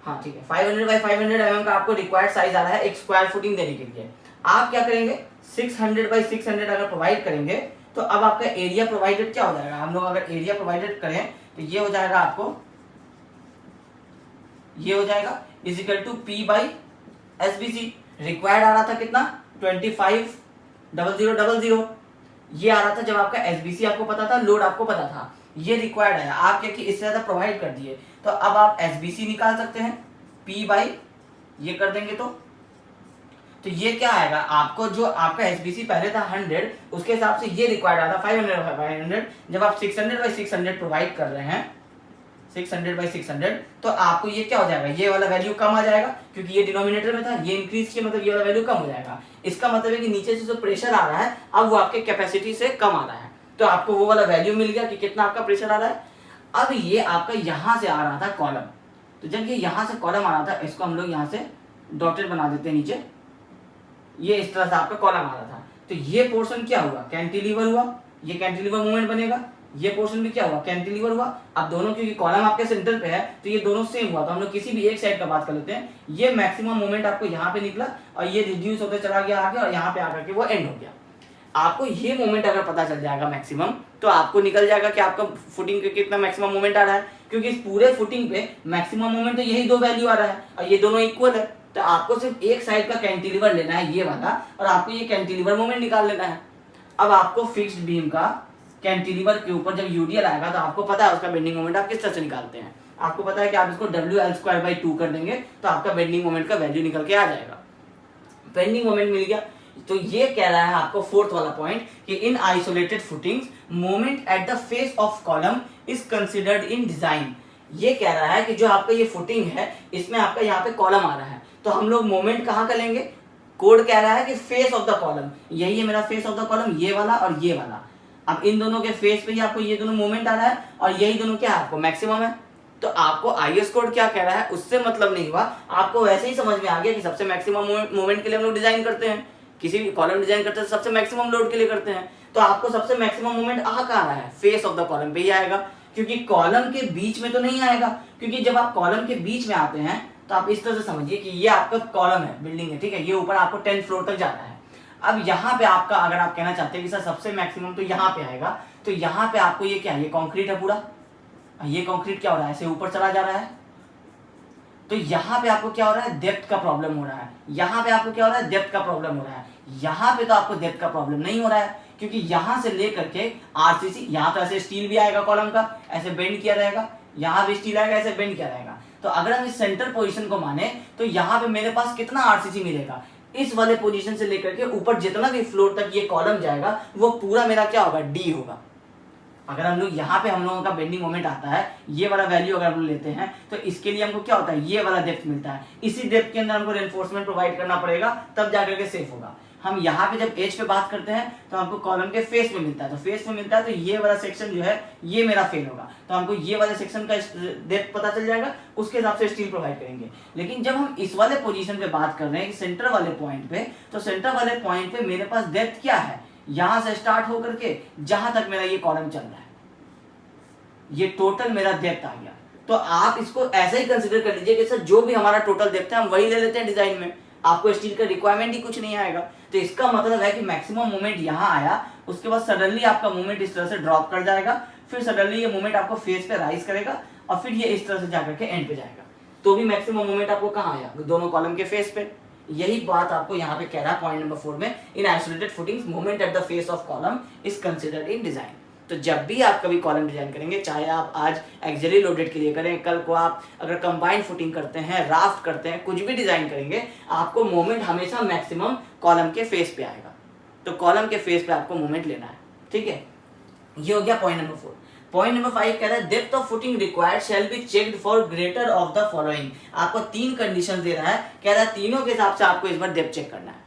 हाँ ठीक है 500/500 mm का आपको रिक्वायर्ड साइज आ रहा है एक स्क्वायर फुटिंग देने के लिए। आप क्या करेंगे 600/600 अगर प्रोवाइड करेंगे तो अब आपका एरिया प्रोवाइडेड क्या हो जाएगा, हम लोग अगर एरिया प्रोवाइडेड करें तो ये हो जाएगा आपको, ये हो जाएगा इजिकल टू P/SBC। रिक्वायर्ड आ रहा था कितना 25,00,00, ये आ रहा था जब आपका एसबीसी आपको पता था, लोड आपको पता था, ये रिक्वायर्ड है, आप क्या कि इससे ज्यादा प्रोवाइड कर दिए, तो अब आप एसबीसी निकाल सकते हैं P/ ये कर देंगे तो ये क्या आएगा आपको, जो आपका एसबीसी पहले था 100 उसके हिसाब से ये रिक्वायर्ड आता 500/500, जब आप 600/600 प्रोवाइड कर रहे हैं 600/600 तो आपको ये क्या हो जाएगा, ये वाला वैल्यू कम आ जाएगा क्योंकि ये डिनोमिनेटर में था, ये इंक्रीज किया मतलब ये वाला वैल्यू कम हो जाएगा। इसका मतलब है कि नीचे से जो प्रेशर आ रहा है अब वो आपके कैपेसिटी से कम आ रहा है, तो आपको वो वाला वैल्यू मिल गया कि कितना आपका प्रेशर आ रहा है। अब ये आपका यहाँ से आ रहा था कॉलम, तो जब ये यहाँ से कॉलम आ रहा था इसको हम लोग यहाँ से डॉटेड बना देते हैं नीचे, ये इस तरह से आपका कॉलम आ रहा था, तो ये पोर्शन क्या हुआ कैंटिलीवर हुआ, ये कैंटिलीवर मूवमेंट बनेगा, ये पोर्शन भी क्या हुआ कैंटिलीवर हुआ। अब दोनों क्योंकि कॉलम आपके सेंटर पे है तो ये दोनों सेम हुआ, तो हम लोग किसी भी एक साइड का बात कर लेते हैं, ये मैक्सिमम मोमेंट आपको यहाँ पे निकला और ये रिड्यूस होते चला गया आगे और यहाँ पे आकर के वो एंड हो गया। आपको ये मोमेंट अगर पता चल जाएगा मैक्सिमम तो आपको निकल जाएगा कि आपका फुटिंग पे कितना मैक्सिमम मोमेंट आ रहा है, क्योंकि इस पूरे फुटिंग पे मैक्सिमम मोमेंट तो यही 2 वैल्यू आ रहा है और ये दोनों इक्वल है, तो आपको सिर्फ एक साइड का कैंटिलीवर लेना है ये वाला और आपको ये कैंटिलीवर मोमेंट निकाल लेना है। अब आपको फिक्स्ड बीम का कैंटिलीवर के ऊपर जब यूडीएल आएगा तो आपको पता है उसका बेंडिंग मोमेंट आप किस तरह से निकालते हैं, आपको पता है कि आप इसको WL²/2 कर देंगे तो आपका बेंडिंग मोमेंट का वैल्यू निकल के आ जाएगा। बेंडिंग मोमेंट मिल गया, तो ये कह रहा है आपको फोर्थ वाला पॉइंट कि इन isolated footings moment at the face of column is considered in design. ये कह रहा है कि जो आपका ये फुटिंग है इसमें आपका यहाँ पे कॉलम आ रहा है, तो हम लोग मोमेंट कहाँ का लेंगे कोड कह रहा है कि फेस ऑफ द कॉलम, यही है मेरा फेस ऑफ द कॉलम, ये वाला और ये वाला। अब इन दोनों के फेस पे ही आपको ये दोनों मोमेंट आ रहा है और यही दोनों क्या है आपको मैक्सिमम है। तो आपको आईएस कोड क्या कह रहा है उससे मतलब नहीं हुआ, आपको वैसे ही समझ में आ गया कि सबसे मैक्सिमम मोमेंट के लिए हम लोग डिजाइन करते हैं, किसी भी कॉलम डिजाइन करते हैं तो सबसे मैक्सिमम लोड के लिए करते हैं। तो आपको सबसे मैक्सिमम मोमेंट आ कहाँ रहा है, फेस ऑफ द कॉलम पे ही आएगा, क्योंकि कॉलम के बीच में तो नहीं आएगा। क्योंकि जब आप कॉलम के बीच में आते हैं तो आप इस तरह से समझिए कि ये आपका कॉलम है, बिल्डिंग है, ठीक है, ये ऊपर आपको 10th फ्लोर तक जाना है। अब यहाँ पे आपका अगर आप कहना चाहते हैं कि सर सबसे मैक्सिमम तो यहाँ पे आएगा, तो यहाँ पे आपको ये क्या है, ये कंक्रीट है पूरा, ये कंक्रीट क्या हो रहा है, ऐसे ऊपर चला जा रहा है। तो यहाँ पे आपको क्या हो रहा है, डेप्थ का प्रॉब्लम हो रहा है। यहाँ पे आपको क्या हो रहा है, डेप्थ का प्रॉब्लम हो रहा है। यहाँ पे तो आपको डेप्थ का प्रॉब्लम नहीं हो रहा है, क्योंकि यहाँ से लेकर के आरसीसी, यहाँ तो ऐसे स्टील भी आएगा कॉलम का, ऐसे बेंड किया रहेगा, यहाँ भी स्टील आएगा, ऐसे बेंड किया रहेगा। तो अगर हम इस सेंटर पोजीशन को माने तो यहाँ पे मेरे पास कितना आरसीसी मिलेगा, इस वाले पोजीशन से लेकर के ऊपर जितना भी फ्लोर तक ये कॉलम जाएगा वो पूरा मेरा क्या होगा, डी होगा। अगर हम लोग यहाँ पे हम लोगों का बेंडिंग मोमेंट आता है, ये वाला वैल्यू अगर हम लोग लेते हैं तो इसके लिए हमको क्या होता है, ये वाला डेप्थ मिलता है। इसी डेप्थ के अंदर हमको रेनफोर्समेंट प्रोवाइड करना पड़ेगा, तब जाकर के सेफ होगा। हम यहाँ पे जब एज पे बात करते हैं तो हमको कॉलम के फेस में मिलता है, तो फेस में मिलता है तो ये वाला सेक्शन जो है ये मेरा फेल होगा, तो हमको ये वाले सेक्शन का डेप्थ पता चल जाएगा, उसके हिसाब से स्टील प्रोवाइड करेंगे। लेकिन जब हम इस वाले पोजीशन पे बात कर रहे हैं सेंटर वाले पॉइंट पे, तो सेंटर वाले पॉइंट पे मेरे पास डेप्थ क्या है, यहां से स्टार्ट होकर के जहां तक मेरा ये कॉलम चल रहा है, ये टोटल मेरा डेप्थ आ गया। तो आप इसको ऐसे ही कंसीडर कर लीजिए कि सर जो भी हमारा टोटल डेप्थ है हम वही ले लेते हैं डिजाइन में, आपको स्टील का रिक्वायरमेंट ही कुछ नहीं आएगा। तो इसका मतलब है कि मैक्सिमम मोमेंट यहाँ आया, उसके बाद सडनली आपका मोमेंट इस तरह से ड्रॉप कर जाएगा, फिर सडनली ये मोमेंट आपको फेस पे राइज करेगा और फिर ये इस तरह से जाकर के एंड पे जाएगा। तो भी मैक्सिमम मोमेंट आपको कहाँ आया, दोनों कॉलम के फेस पे। यही बात आपको यहाँ पे कह रहा है पॉइंट नंबर 4 में, इन isolated footings moment at the face of column is considered in design. तो जब भी आप कभी कॉलम डिजाइन करेंगे, चाहे आप आज एक्सियली लोडेड के लिए करें, कल को आप अगर कंबाइंड फुटिंग करते हैं, राफ्ट करते हैं, कुछ भी डिजाइन करेंगे, आपको मोमेंट हमेशा मैक्सिमम कॉलम के फेस पे आएगा। तो कॉलम के फेस पे आपको मोमेंट लेना है, ठीक है। ये हो गया पॉइंट नंबर 4। पॉइंट नंबर 5 कह रहा है depth of footing required shall be checked for greater of the following. आपको 3 कंडीशन दे रहा है, कह रहा है तीनों के हिसाब से आपको इस बार डेप्थ चेक करना है।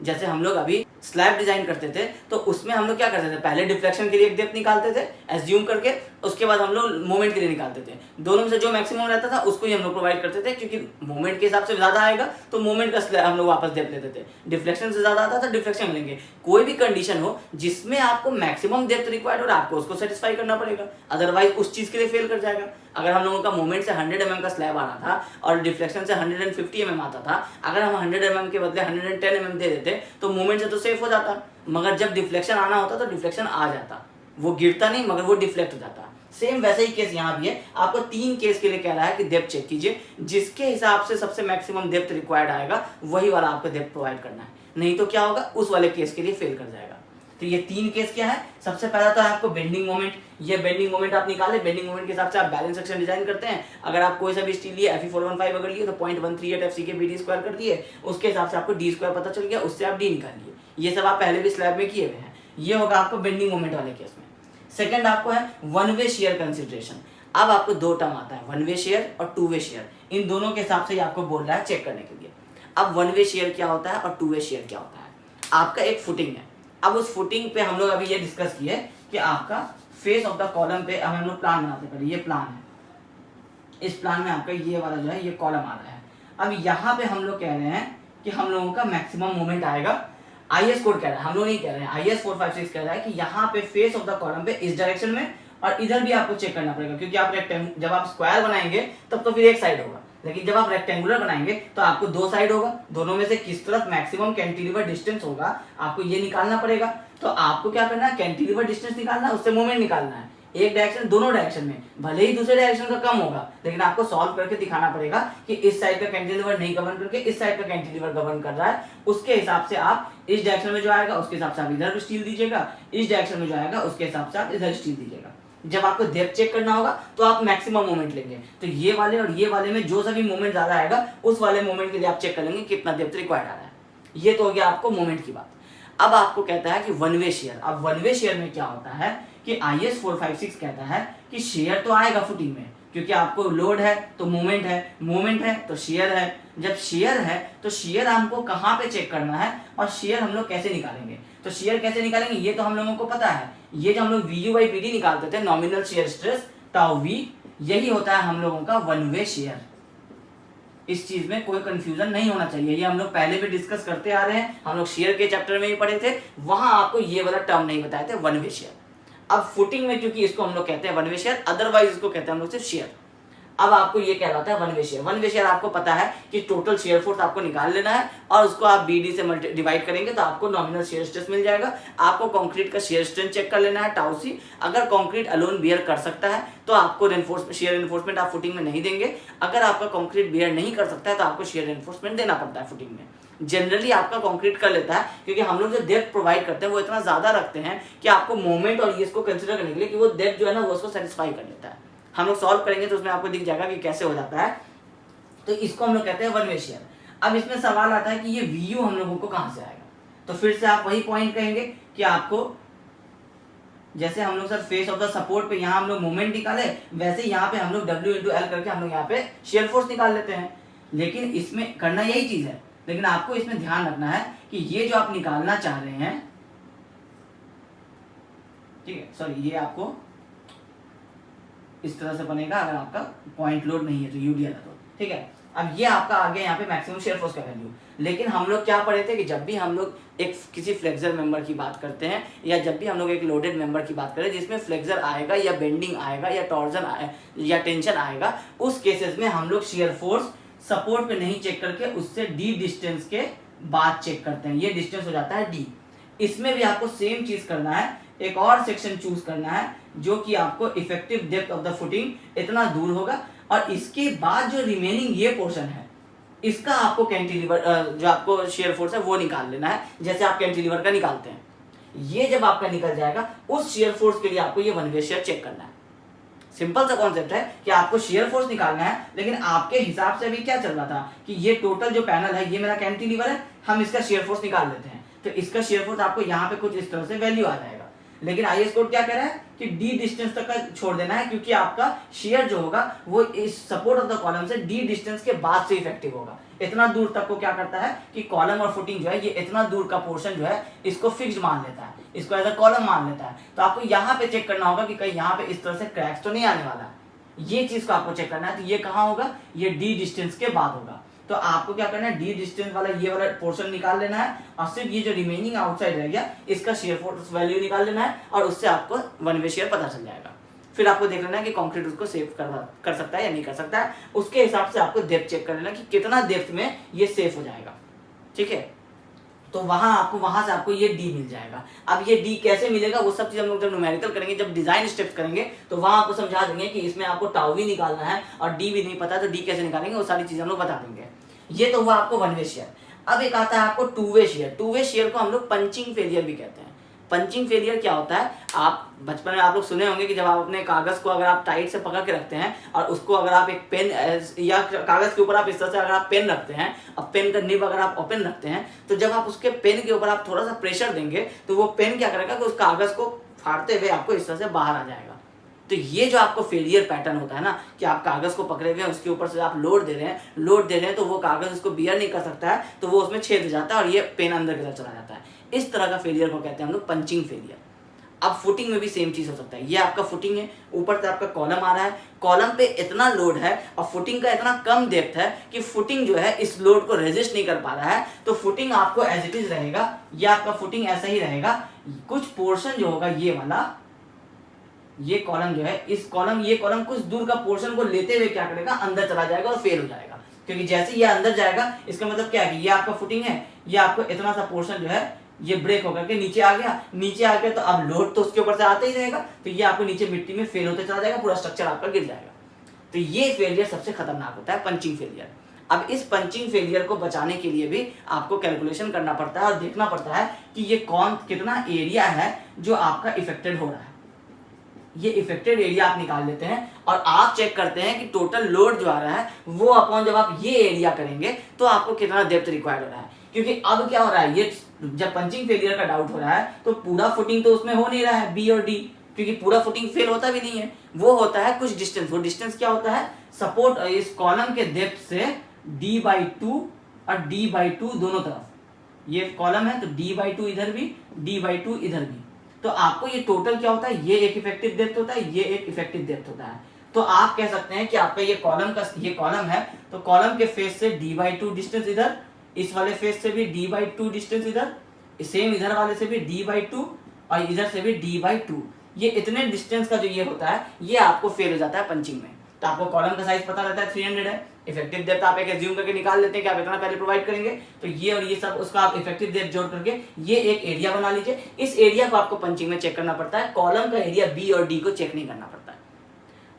जैसे हम लोग अभी स्लैब डिजाइन करते थे तो उसमें हम लोग क्या करते थे, पहले डिफ्लेक्शन के लिए एक डेप्थ निकालते थे एज्यूम करके, उसके बाद हम लोग मोमेंट के लिए निकालते थे। दोनों में से जो मैक्सिमम रहता था उसको ही हम लोग प्रोवाइड करते थे, क्योंकि मोमेंट के हिसाब से ज्यादा आएगा तो मोमेंट का हम लोग वापस डेप्थ लेते थे। डिफ्लेक्शन से ज्यादा आता था डिफ्लेक्शन लेंगे। कोई भी कंडीशन हो जिसमें आपको मैक्सिमम डेप्थ रिक्वायर्ड हो, आपको उसको सेटिस्फाई करना पड़ेगा, अदरवाइज उस चीज के लिए फेल कर जाएगा। अगर हम लोगों का मोमेंट से 100 mm का स्लैब आ रहा था और डिफ्लेक्शन से 150 mm आता था, अगर हम 100 mm के बदले 110 mm दे देते तो मोमेंट से तो सेफ हो जाता, मगर जब डिफ्लेक्शन आना होता तो डिफ्लेक्शन आ जाता, वो गिरता नहीं मगर वो डिफ्लेक्ट हो जाता। सेम वैसा ही केस यहाँ भी है। आपको 3 केस के लिए कह रहा है कि डेप्थ चेक कीजिए, जिसके हिसाब से सबसे मैक्सिमम डेप्थ रिक्वायर्ड आएगा वही वाला आपको डेप्थ प्रोवाइड करना है, नहीं तो क्या होगा, उस वाले केस के लिए फेल कर जाएगा। तो ये 3 केस क्या है, सबसे पहला तो है आपको बेंडिंग मोमेंट। ये बेंडिंग मोमेंट आप निकाले, बेंडिंग मोमेंट के हिसाब से आप बैलेंस सेक्शन डिजाइन करते हैं। अगर आप कोई सा भी स्टील लिए Fe415 अगर लिए तो 0.138 FC के BD स्क्वायर कर दिए, उसके हिसाब से आपको D स्क्वायर पता चल गया, उससे आप D निकाल लिए। ये सब आप पहले भी स्लैब में किए हुए हैं। ये होगा आपको बेंडिंग मोमेंट वाले केस में। सेकंड आपको है वन वे शेयर कंसिडरेशन। अब आपको 2 टर्म आता है, वन वे शेयर और 2 वे शेयर। इन दोनों के हिसाब से आपको बोल रहा है चेक करने के लिए। अब वन वे शेयर क्या होता है और 2 वे शेयर क्या होता है। आपका एक फुटिंग है, अब उस फुटिंग पे हम लोग अभी ये डिस्कस किए कि आपका फेस ऑफ द कॉलम पे, अब हम लोग प्लान बनाते हैं। ये प्लान है, इस प्लान में आपका ये वाला जो है ये कॉलम आ रहा है। अब यहाँ पे हम लोग कह रहे हैं कि हम लोगों का मैक्सिमम मोमेंट आएगा, आईएस कोड कह रहा है, हम लोग नहीं कह रहे हैं, IS 456 कह रहा है कि यहाँ पे फेस ऑफ द कॉलम पे इस डायरेक्शन में और इधर भी आपको चेक करना पड़ेगा, क्योंकि आप जब आप स्क्वायर बनाएंगे तब तो फिर एक साइड होगा, लेकिन जब आप रेक्टेंगुलर बनाएंगे तो आपको 2 साइड होगा। दोनों में से किस तरफ मैक्सिमम कैंटिलीवर डिस्टेंस होगा आपको ये निकालना पड़ेगा। तो आपको क्या करना है, कैंटिलीवर डिस्टेंस निकालना है, उससे मोमेंट निकालना है। एक डायरेक्शन, दोनों डायरेक्शन में, भले ही दूसरे डायरेक्शन का कम होगा, लेकिन आपको सॉल्व करके दिखाना पड़ेगा कि इस साइड का कैंटिलीवर नहीं गवर्न करके इस साइड का कैंटिलीवर गवर्न कर रहा है। उसके हिसाब से आप इस डायरेक्शन में जो आएगा उसके हिसाब से आप इधर स्टील दीजिएगा, इस डायरेक्शन में जो आएगा उसके हिसाब से आप इधर स्टील दीजिएगा। जब आपको डेप्थ चेक करना होगा तो आप मैक्सिमम मोमेंट लेंगे। तो ये वाले और ये वाले में जो सभी मोमेंट ज्यादा आएगा उस वाले मोमेंट के लिए आप चेक कर लेंगे कितना डेप्थ रिक्वायर्ड आ रहा है। ये तो हो गया आपको मोमेंट की बात। अब आपको कहता है कि वन वे शेयर। अब वन वे शेयर में क्या होता है कि IS 456 कहता है कि शेयर तो आएगा फुटिंग में, क्योंकि आपको लोड है तो मोमेंट है, मोमेंट है तो शेयर है। जब शेयर है तो शेयर हमको कहाँ पे चेक करना है और शेयर हम लोग कैसे निकालेंगे। तो शेयर कैसे निकालेंगे ये तो हम लोगों को पता है। ये जो हम लोग VU/PD निकालते थे, nominal shear stress tau V, यही होता है हम लोगों का वन वे शेयर। इस चीज में कोई कंफ्यूजन नहीं होना चाहिए। ये हम लोग पहले भी डिस्कस करते आ रहे हैं, हम लोग शेयर के चैप्टर में ही पढ़े थे, वहां आपको ये वाला टर्म नहीं बताए थे, वन वे शेयर। अब फुटिंग में क्योंकि इसको हम लोग कहते हैं वन वे शेयर, अदरवाइज इसको कहते हैं हम लोग सिर्फ शेयर। अब आपको ये कहलाता है one way share. One way share आपको पता है कि टोटल शेयर फोर्स आपको निकाल लेना है और उसको आप BD से डिवाइड करेंगे तो आपको नॉमिनल शेयर स्ट्रेस मिल जाएगा। आपको कंक्रीट का शेयर स्ट्रेंथ चेक कर लेना है टाउ C। अगर कंक्रीट अलोन बियर कर सकता है तो आपको शेयर रेनफोर्समेंट आप फुटिंग में नहीं देंगे। अगर आपका कंक्रीट बियर नहीं कर सकता है तो आपको शेयर रेनफोर्समेंट देना पड़ता है फुटिंग में। जनरली आपका कंक्रीट कर लेता है क्योंकि हम लोग जो डेप्थ प्रोवाइड करते हैं वो इतना ज्यादा रखते हैं कि आपको मोमेंट और ये इसको कंसिडर करने के लिए कि वो डेप्थ जो है ना वो उसको सेटिस्फाई कर लेता है। हम लोग सॉल्व करेंगे तो उसमें आपको दिख जाएगा कि कैसे हो जाता है। तो इसको हम लोग कहते हैं वन वे शेयर। अब इसमें सवाल आता है कि ये VU हम लोगों को कहां से आएगा। तो फिर से आप वही पॉइंट कहेंगे कि आपको जैसे हम लोग sir face of the support पे यहाँ हम लोग मोमेंट निकाले, वैसे यहाँ पे हम लोग W/L करके हम लोग यहाँ पे शेयर फोर्स निकाल लेते हैं। लेकिन इसमें करना यही चीज है, लेकिन आपको इसमें ध्यान रखना है कि ये जो आप निकालना चाह रहे हैं, ठीक है, सॉरी ये आपको इस तरह से बनेगा अगर आपका पॉइंट लोड नहीं है तो UDL है तो, ठीक है। अब ये आपका आ गया यहाँ पे मैक्सिमम शेयर फोर्स का वैल्यू। लेकिन हम लोग क्या पढ़े थे कि जब भी हम लोग एक किसी फ्लेक्सर मेंबर की बात करते हैं या जब भी हम लोग एक लोडेड मेंबर की बात करें जिसमें फ्लेक्सर आएगा या बेंडिंग आएगा या टॉर्जन या टेंशन आएगा, उस केसेस में हम लोग शेयर फोर्स सपोर्ट पे नहीं चेक करके उससे D डिस्टेंस के बाद चेक करते हैं। ये डिस्टेंस हो जाता है D। इसमें भी आपको सेम चीज करना है, एक और सेक्शन चूज करना है जो कि आपको effective depth of the footing इतना दूर होगा और इसके बाद जो रिमेनिंग ये पोर्शन है इसका आपको कैंटिलीवर जो आपको शेयर फोर्स है वो निकाल लेना है, जैसे आप कैंटिलीवर का निकालते हैं। ये जब आपका निकल जाएगा उस शेयर फोर्स के लिए आपको ये वन वे शेयर चेक करना है। सिंपल सा कॉन्सेप्ट है कि आपको शेयर फोर्स निकालना है, लेकिन आपके हिसाब से अभी क्या चल रहा था कि ये टोटल जो पैनल है ये मेरा कैंटिलीवर है, हम इसका शेयर फोर्स निकाल लेते हैं। तो इसका शेयर फोर्स आपको यहाँ पे कुछ इस तरह से वैल्यू आ जाएगा। लेकिन IS कोड क्या कह रहा है कि D डिस्टेंस तक का छोड़ देना है, क्योंकि आपका शेयर जो होगा वो इस सपोर्ट ऑफ द कॉलम से D डिस्टेंस के बाद से इफेक्टिव होगा। इतना दूर तक को क्या करता है कि कॉलम और फुटिंग जो है ये इतना दूर का पोर्शन जो है इसको फिक्स्ड मान लेता है, इसको एज अ कॉलम मान लेता है। तो आपको यहाँ पे चेक करना होगा कि कहीं यहाँ पे इस तरह से क्रैक्स तो नहीं आने वाला है, ये चीज को आपको चेक करना है। तो ये कहाँ होगा, ये D डिस्टेंस के बाद होगा। तो आपको क्या करना है, D डिस्टेंस वाला ये वाला पोर्शन निकाल लेना है और सिर्फ ये जो रिमेनिंग आउटसाइड रह गया इसका शेयर फोर्स वैल्यू निकाल लेना है और उससे आपको वन वे शेयर पता चल जाएगा। फिर आपको देख लेना है कि कंक्रीट उसको सेव कर सकता है या नहीं कर सकता है। उसके हिसाब से आपको डेप्थ चेक कर लेना कि कितना डेप्थ में ये सेफ हो जाएगा, ठीक है। तो वहां से आपको ये D मिल जाएगा। अब ये D कैसे मिलेगा वो सब चीज हम लोग जब न्यूमेरिकल करेंगे, जब डिजाइन स्टेप्स करेंगे तो वहां आपको समझा देंगे कि इसमें आपको टाउ भी निकालना है और D भी नहीं पता तो D कैसे निकालेंगे, वो सारी चीजें हम लोग बता देंगे। ये तो हुआ आपको वन वे शेयर। अब एक आता है आपको two way share. Two way share को हम लोग पंचिंग फेलियर भी कहते हैं। पंचिंग फेलियर क्या होता है, आप बचपन में आप लोग सुने होंगे कि जब आप अपने कागज को अगर आप टाइट से पकड़ के रखते हैं और उसको अगर आप एक पेन या कागज के ऊपर आप इस तरह से अगर आप पेन रखते हैं और पेन का निब अगर आप ओपन रखते हैं तो जब आप उसके पेन के ऊपर आप थोड़ा सा प्रेशर देंगे तो वो पेन क्या करेगा कि उस कागज को फाड़ते हुए आपको इस तरह से बाहर आ जाएगा। तो ये जो आपको फेलियर पैटर्न होता है ना कि आप कागज को पकड़े हुए हैं, उसके ऊपर से आप लोड दे रहे हैं तो वो कागज उसको बियर नहीं कर सकता है, तो वो उसमें छेद हो जाता है और ये पेन अंदर की तरफ चला जाता है। इस तरह का फेलियर को कहते हैं हम लोग पंचिंग फेलियर। अब फुटिंग में भी सेम चीज हो सकता है। ये आपका फुटिंग है, ऊपर से आपका कॉलम आ रहा है, कॉलम पे इतना लोड है और फुटिंग का इतना कम डेप्थ है कि फुटिंग जो है इस लोड को रेजिस्ट नहीं कर पा रहा है, तो फुटिंग आपको एज इट इज रहेगा। ये आपका फुटिंग ऐसा ही रहेगा। कुछ पोर्शन जो होगा ये वाला, ये कॉलम जो है, ये कॉलम कुछ दूर का पोर्शन को लेते हुए क्या करेगा, अंदर चला जाएगा और फेल हो जाएगा। क्योंकि जैसे ये अंदर जाएगा इसका मतलब क्या है कि ये आपका फुटिंग है, ये आपको इतना सा पोर्शन जो है ये ब्रेक होकर के नीचे आ गया तो अब लोड तो उसके ऊपर से आता ही रहेगा, तो ये आपको नीचे मिट्टी में फेल होते चला जाएगा, पूरा स्ट्रक्चर आपका गिर जाएगा। तो ये फेलियर सबसे खतरनाक होता है, पंचिंग फेलियर। अब इस पंचिंग फेलियर को बचाने के लिए भी आपको कैलकुलेशन करना पड़ता है और देखना पड़ता है कि ये कितना एरिया है जो आपका इफेक्टेड हो रहा है। ये इफेक्टेड एरिया आप निकाल लेते हैं और आप चेक करते हैं कि टोटल लोड जो आ रहा है वो अपॉन जब आप ये एरिया करेंगे तो आपको कितना डेप्थ रिक्वायर्ड हो रहा है। क्योंकि अब क्या हो रहा है, ये जब पंचिंग फेलियर का डाउट हो रहा है तो पूरा फुटिंग तो उसमें हो नहीं रहा है बी और डी, क्योंकि पूरा फुटिंग फेल होता भी नहीं है। वो होता है कुछ डिस्टेंस। वो डिस्टेंस क्या होता है, सपोर्ट इस कॉलम के डेप्थ से d/2 और d/2 दोनों तरफ, ये कॉलम है तो d/2 इधर भी, d/2 इधर भी, तो आपको ये टोटल क्या होता है, ये एक इफेक्टिव डेप्थ होता है, ये एक इफेक्टिव डेप्थ होता है। तो आप कह सकते हैं कि आपका ये कॉलम है, तो कॉलम के फेस से d/2 डिस्टेंस इधर, इस वाले फेस से भी d/2 डिस्टेंस इधर, सेम इधर वाले से भी d/2 और इधर से भी d/2, ये इतने डिस्टेंस का जो ये होता है ये आपको फेल हो जाता है पंचिंग में। तो आपको कॉलम का साइज पता रहता है 300 है, इफेक्टिव डेप्थ आप एक एज्यूम करके निकाल लेते हैं कि आप इतना पहले प्रोवाइड करेंगे, तो ये और ये सब उसका आप इफेक्टिव डेप्थ जोड़ करके ये एक एरिया बना लीजिए। इस एरिया को आपको पंचिंग में चेक करना पड़ता है, कॉलम का एरिया बी और डी को चेक नहीं करना पड़ता है।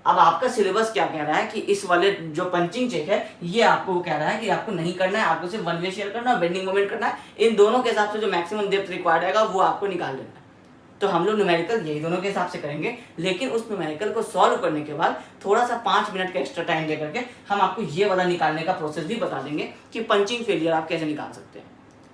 अब आपका सिलेबस क्या कह रहा है कि इस वाले जो पंचिंग चेक है ये आपको कह रहा है कि आपको नहीं करना है, आपको सिर्फ वन वे शेयर करना है, बेंडिंग मोमेंट करना है, इन दोनों के हिसाब से जो मैक्सिमम डेप्थ रिक्वायर्ड आएगा वो आपको निकाल लेना है। तो हम लोग न्यूमेरिकल यही दोनों के हिसाब से करेंगे, लेकिन उस न्यूमेरिकल को सॉल्व करने के बाद थोड़ा सा 5 मिनट का एक्स्ट्रा टाइम दे करके हम आपको ये वाला निकालने का प्रोसेस भी बता देंगे कि पंचिंग फेलियर आप कैसे निकाल सकते हैं।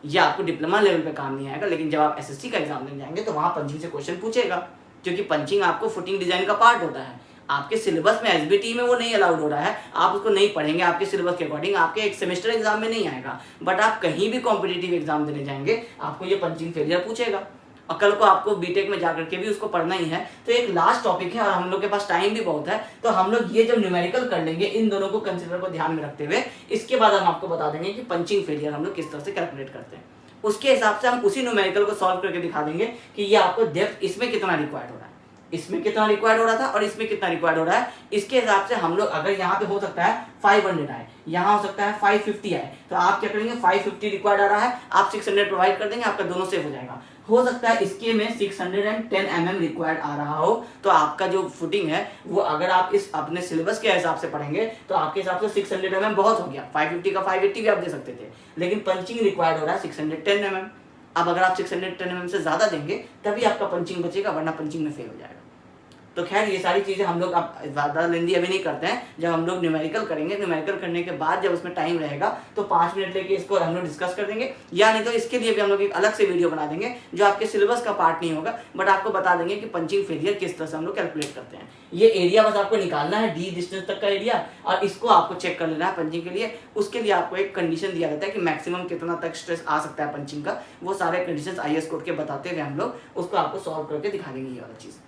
ये आपको डिप्लोमा लेवल पे काम नहीं आएगा, लेकिन जब आप एसएससी का एग्जाम देने जाएंगे तो वहाँ पंचिंग से क्वेश्चन पूछेगा, क्योंकि पंचिंग आपको फुटिंग डिजाइन का पार्ट होता है। आपके सिलेबस में एसबीटी में वो नहीं अलाउड हो रहा है, आप उसको नहीं पढ़ेंगे आपके सिलेबस के अकॉर्डिंग, आपके एक सेमेस्टर एग्जाम में नहीं आएगा, बट आप कहीं भी कॉम्पिटिटिव एग्जाम देने जाएंगे आपको ये पंचिंग फेलियर पूछेगा, और कल को आपको बीटेक में जाकर के भी उसको पढ़ना ही है। तो एक लास्ट टॉपिक है और हम लोग के पास टाइम भी बहुत है, तो हम लोग ये जब न्यूमेरिकल कर लेंगे इन दोनों को कंसिडर को ध्यान में रखते हुए, इसके बाद हम आपको बता देंगे कि पंचिंग फेलियर हम लोग किस तरह से कैलकुलेट करते हैं। उसके हिसाब से हम उसी न्यूमेरिकल को सॉल्व करके दिखा देंगे कि ये आपको डेप्थ इसमें कितना रिक्वायर्ड हो रहा है, इसमें कितना रिक्वायर्ड हो रहा था और इसमें कितना रिक्वायर्ड हो रहा है। इसके हिसाब से हम लोग अगर यहाँ पे हो सकता है 500 आए, यहाँ हो सकता है 550 आए, तो आप क्या करेंगे 550 रिक्वायर्ड आ रहा है, आप 600 प्रोवाइड कर देंगे, आपका दोनों सेव हो जाएगा। हो सकता है इसके में 610 mm रिक्वायर्ड आ रहा हो, तो आपका जो फुटिंग है वो अगर आप इस अपने सिलेबस के हिसाब से पढ़ेंगे तो आपके हिसाब से 600 mm बहुत हो गया, 550 का 580 भी आप दे सकते थे, लेकिन पंचिंग रिक्वायर्ड हो रहा है 610 mm। अब अगर आप 610 mm से ज्यादा देंगे तभी आपका पंचिंग बचेगा, वरना पंचिंग में फेल हो जाएगा। तो खैर ये सारी चीज़ें हम लोग अब ज़्यादा लेंदी अभी नहीं करते हैं, जब हम लोग न्यूमेरिकल करेंगे, न्यूमेरिकल करने के बाद जब उसमें टाइम रहेगा तो 5 मिनट लेके इसको हम लोग डिस्कस कर देंगे, या नहीं तो इसके लिए भी हम लोग एक अलग से वीडियो बना देंगे जो आपके सिलेबस का पार्ट नहीं होगा, बट आपको बता देंगे कि पंचिंग फेलियर किस तरह से हम लोग कैलकुलेट करते हैं। ये एरिया बस आपको निकालना है, डी डिस्टेंस तक का एरिया, और इसको आपको चेक कर लेना है पंचिंग के लिए। उसके लिए आपको एक कंडीशन दिया जाता है कि मैक्सिमम कितना तक स्ट्रेस आ सकता है पंचिंग का, वो सारे कंडीशन IS कोड के बताते हुए हम लोग उसको आपको सॉल्व करके दिखा देंगे ये वाला चीज़।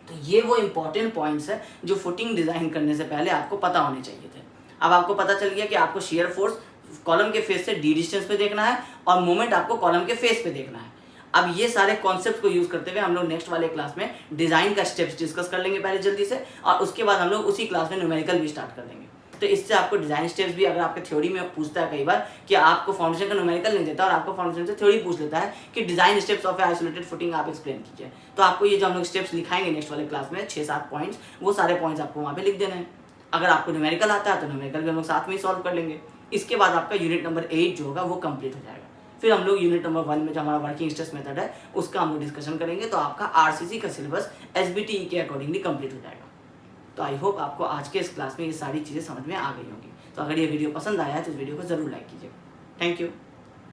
तो ये वो इंपॉर्टेंट पॉइंट्स है जो फुटिंग डिजाइन करने से पहले आपको पता होने चाहिए थे। अब आपको पता चल गया कि आपको शियर फोर्स कॉलम के फेस से डी डिस्टेंस पे देखना है और मोमेंट आपको कॉलम के फेस पे देखना है। अब ये सारे कॉन्सेप्ट को यूज करते हुए हम लोग नेक्स्ट वाले क्लास में डिजाइन का स्टेप्स डिस्कस कर लेंगे पहले जल्दी से, और उसके बाद हम लोग उसी क्लास में न्यूमेरिकल भी स्टार्ट कर देंगे। तो इससे आपको डिजाइन स्टेप्स भी, अगर आपके थ्योरी में पूछता है कई बार कि आपको फाउंडेशन का न्यूमेरिकल नहीं देता और आपको फाउंडेशन से थ्योरी पूछ लेता है कि design steps of isolated footing आप एक्सप्लेन कीजिए, तो आपको ये जो हम लोग स्टेप्स लिखाएंगे नेक्स्ट वाले क्लास में 6-7 पॉइंट्स, वो सारे पॉइंट्स आपको वहाँ पे लिख देने हैं। अगर आपको न्यूमेरिकल आता है तो न्यूमेरिकल भी हम लोग साथ में ही सॉल्व कर लेंगे। इसके बाद आपका यूनिट नंबर 8 जो होगा वो कंप्लीट हो जाएगा। फिर हम लोग यूनिट नंबर 1 में जो हमारा वर्किंग स्ट्रेस मेथड है उसका हम लोग डिस्कशन करेंगे, तो आपका RCC का सिलेबस SBTE के अकॉर्डिंगली कंप्लीट हो जाएगा। तो आई होप आपको आज के इस क्लास में ये सारी चीज़ें समझ में आ गई होंगी। तो अगर ये वीडियो पसंद आया है तो इस वीडियो को जरूर लाइक कीजिए। Thank you.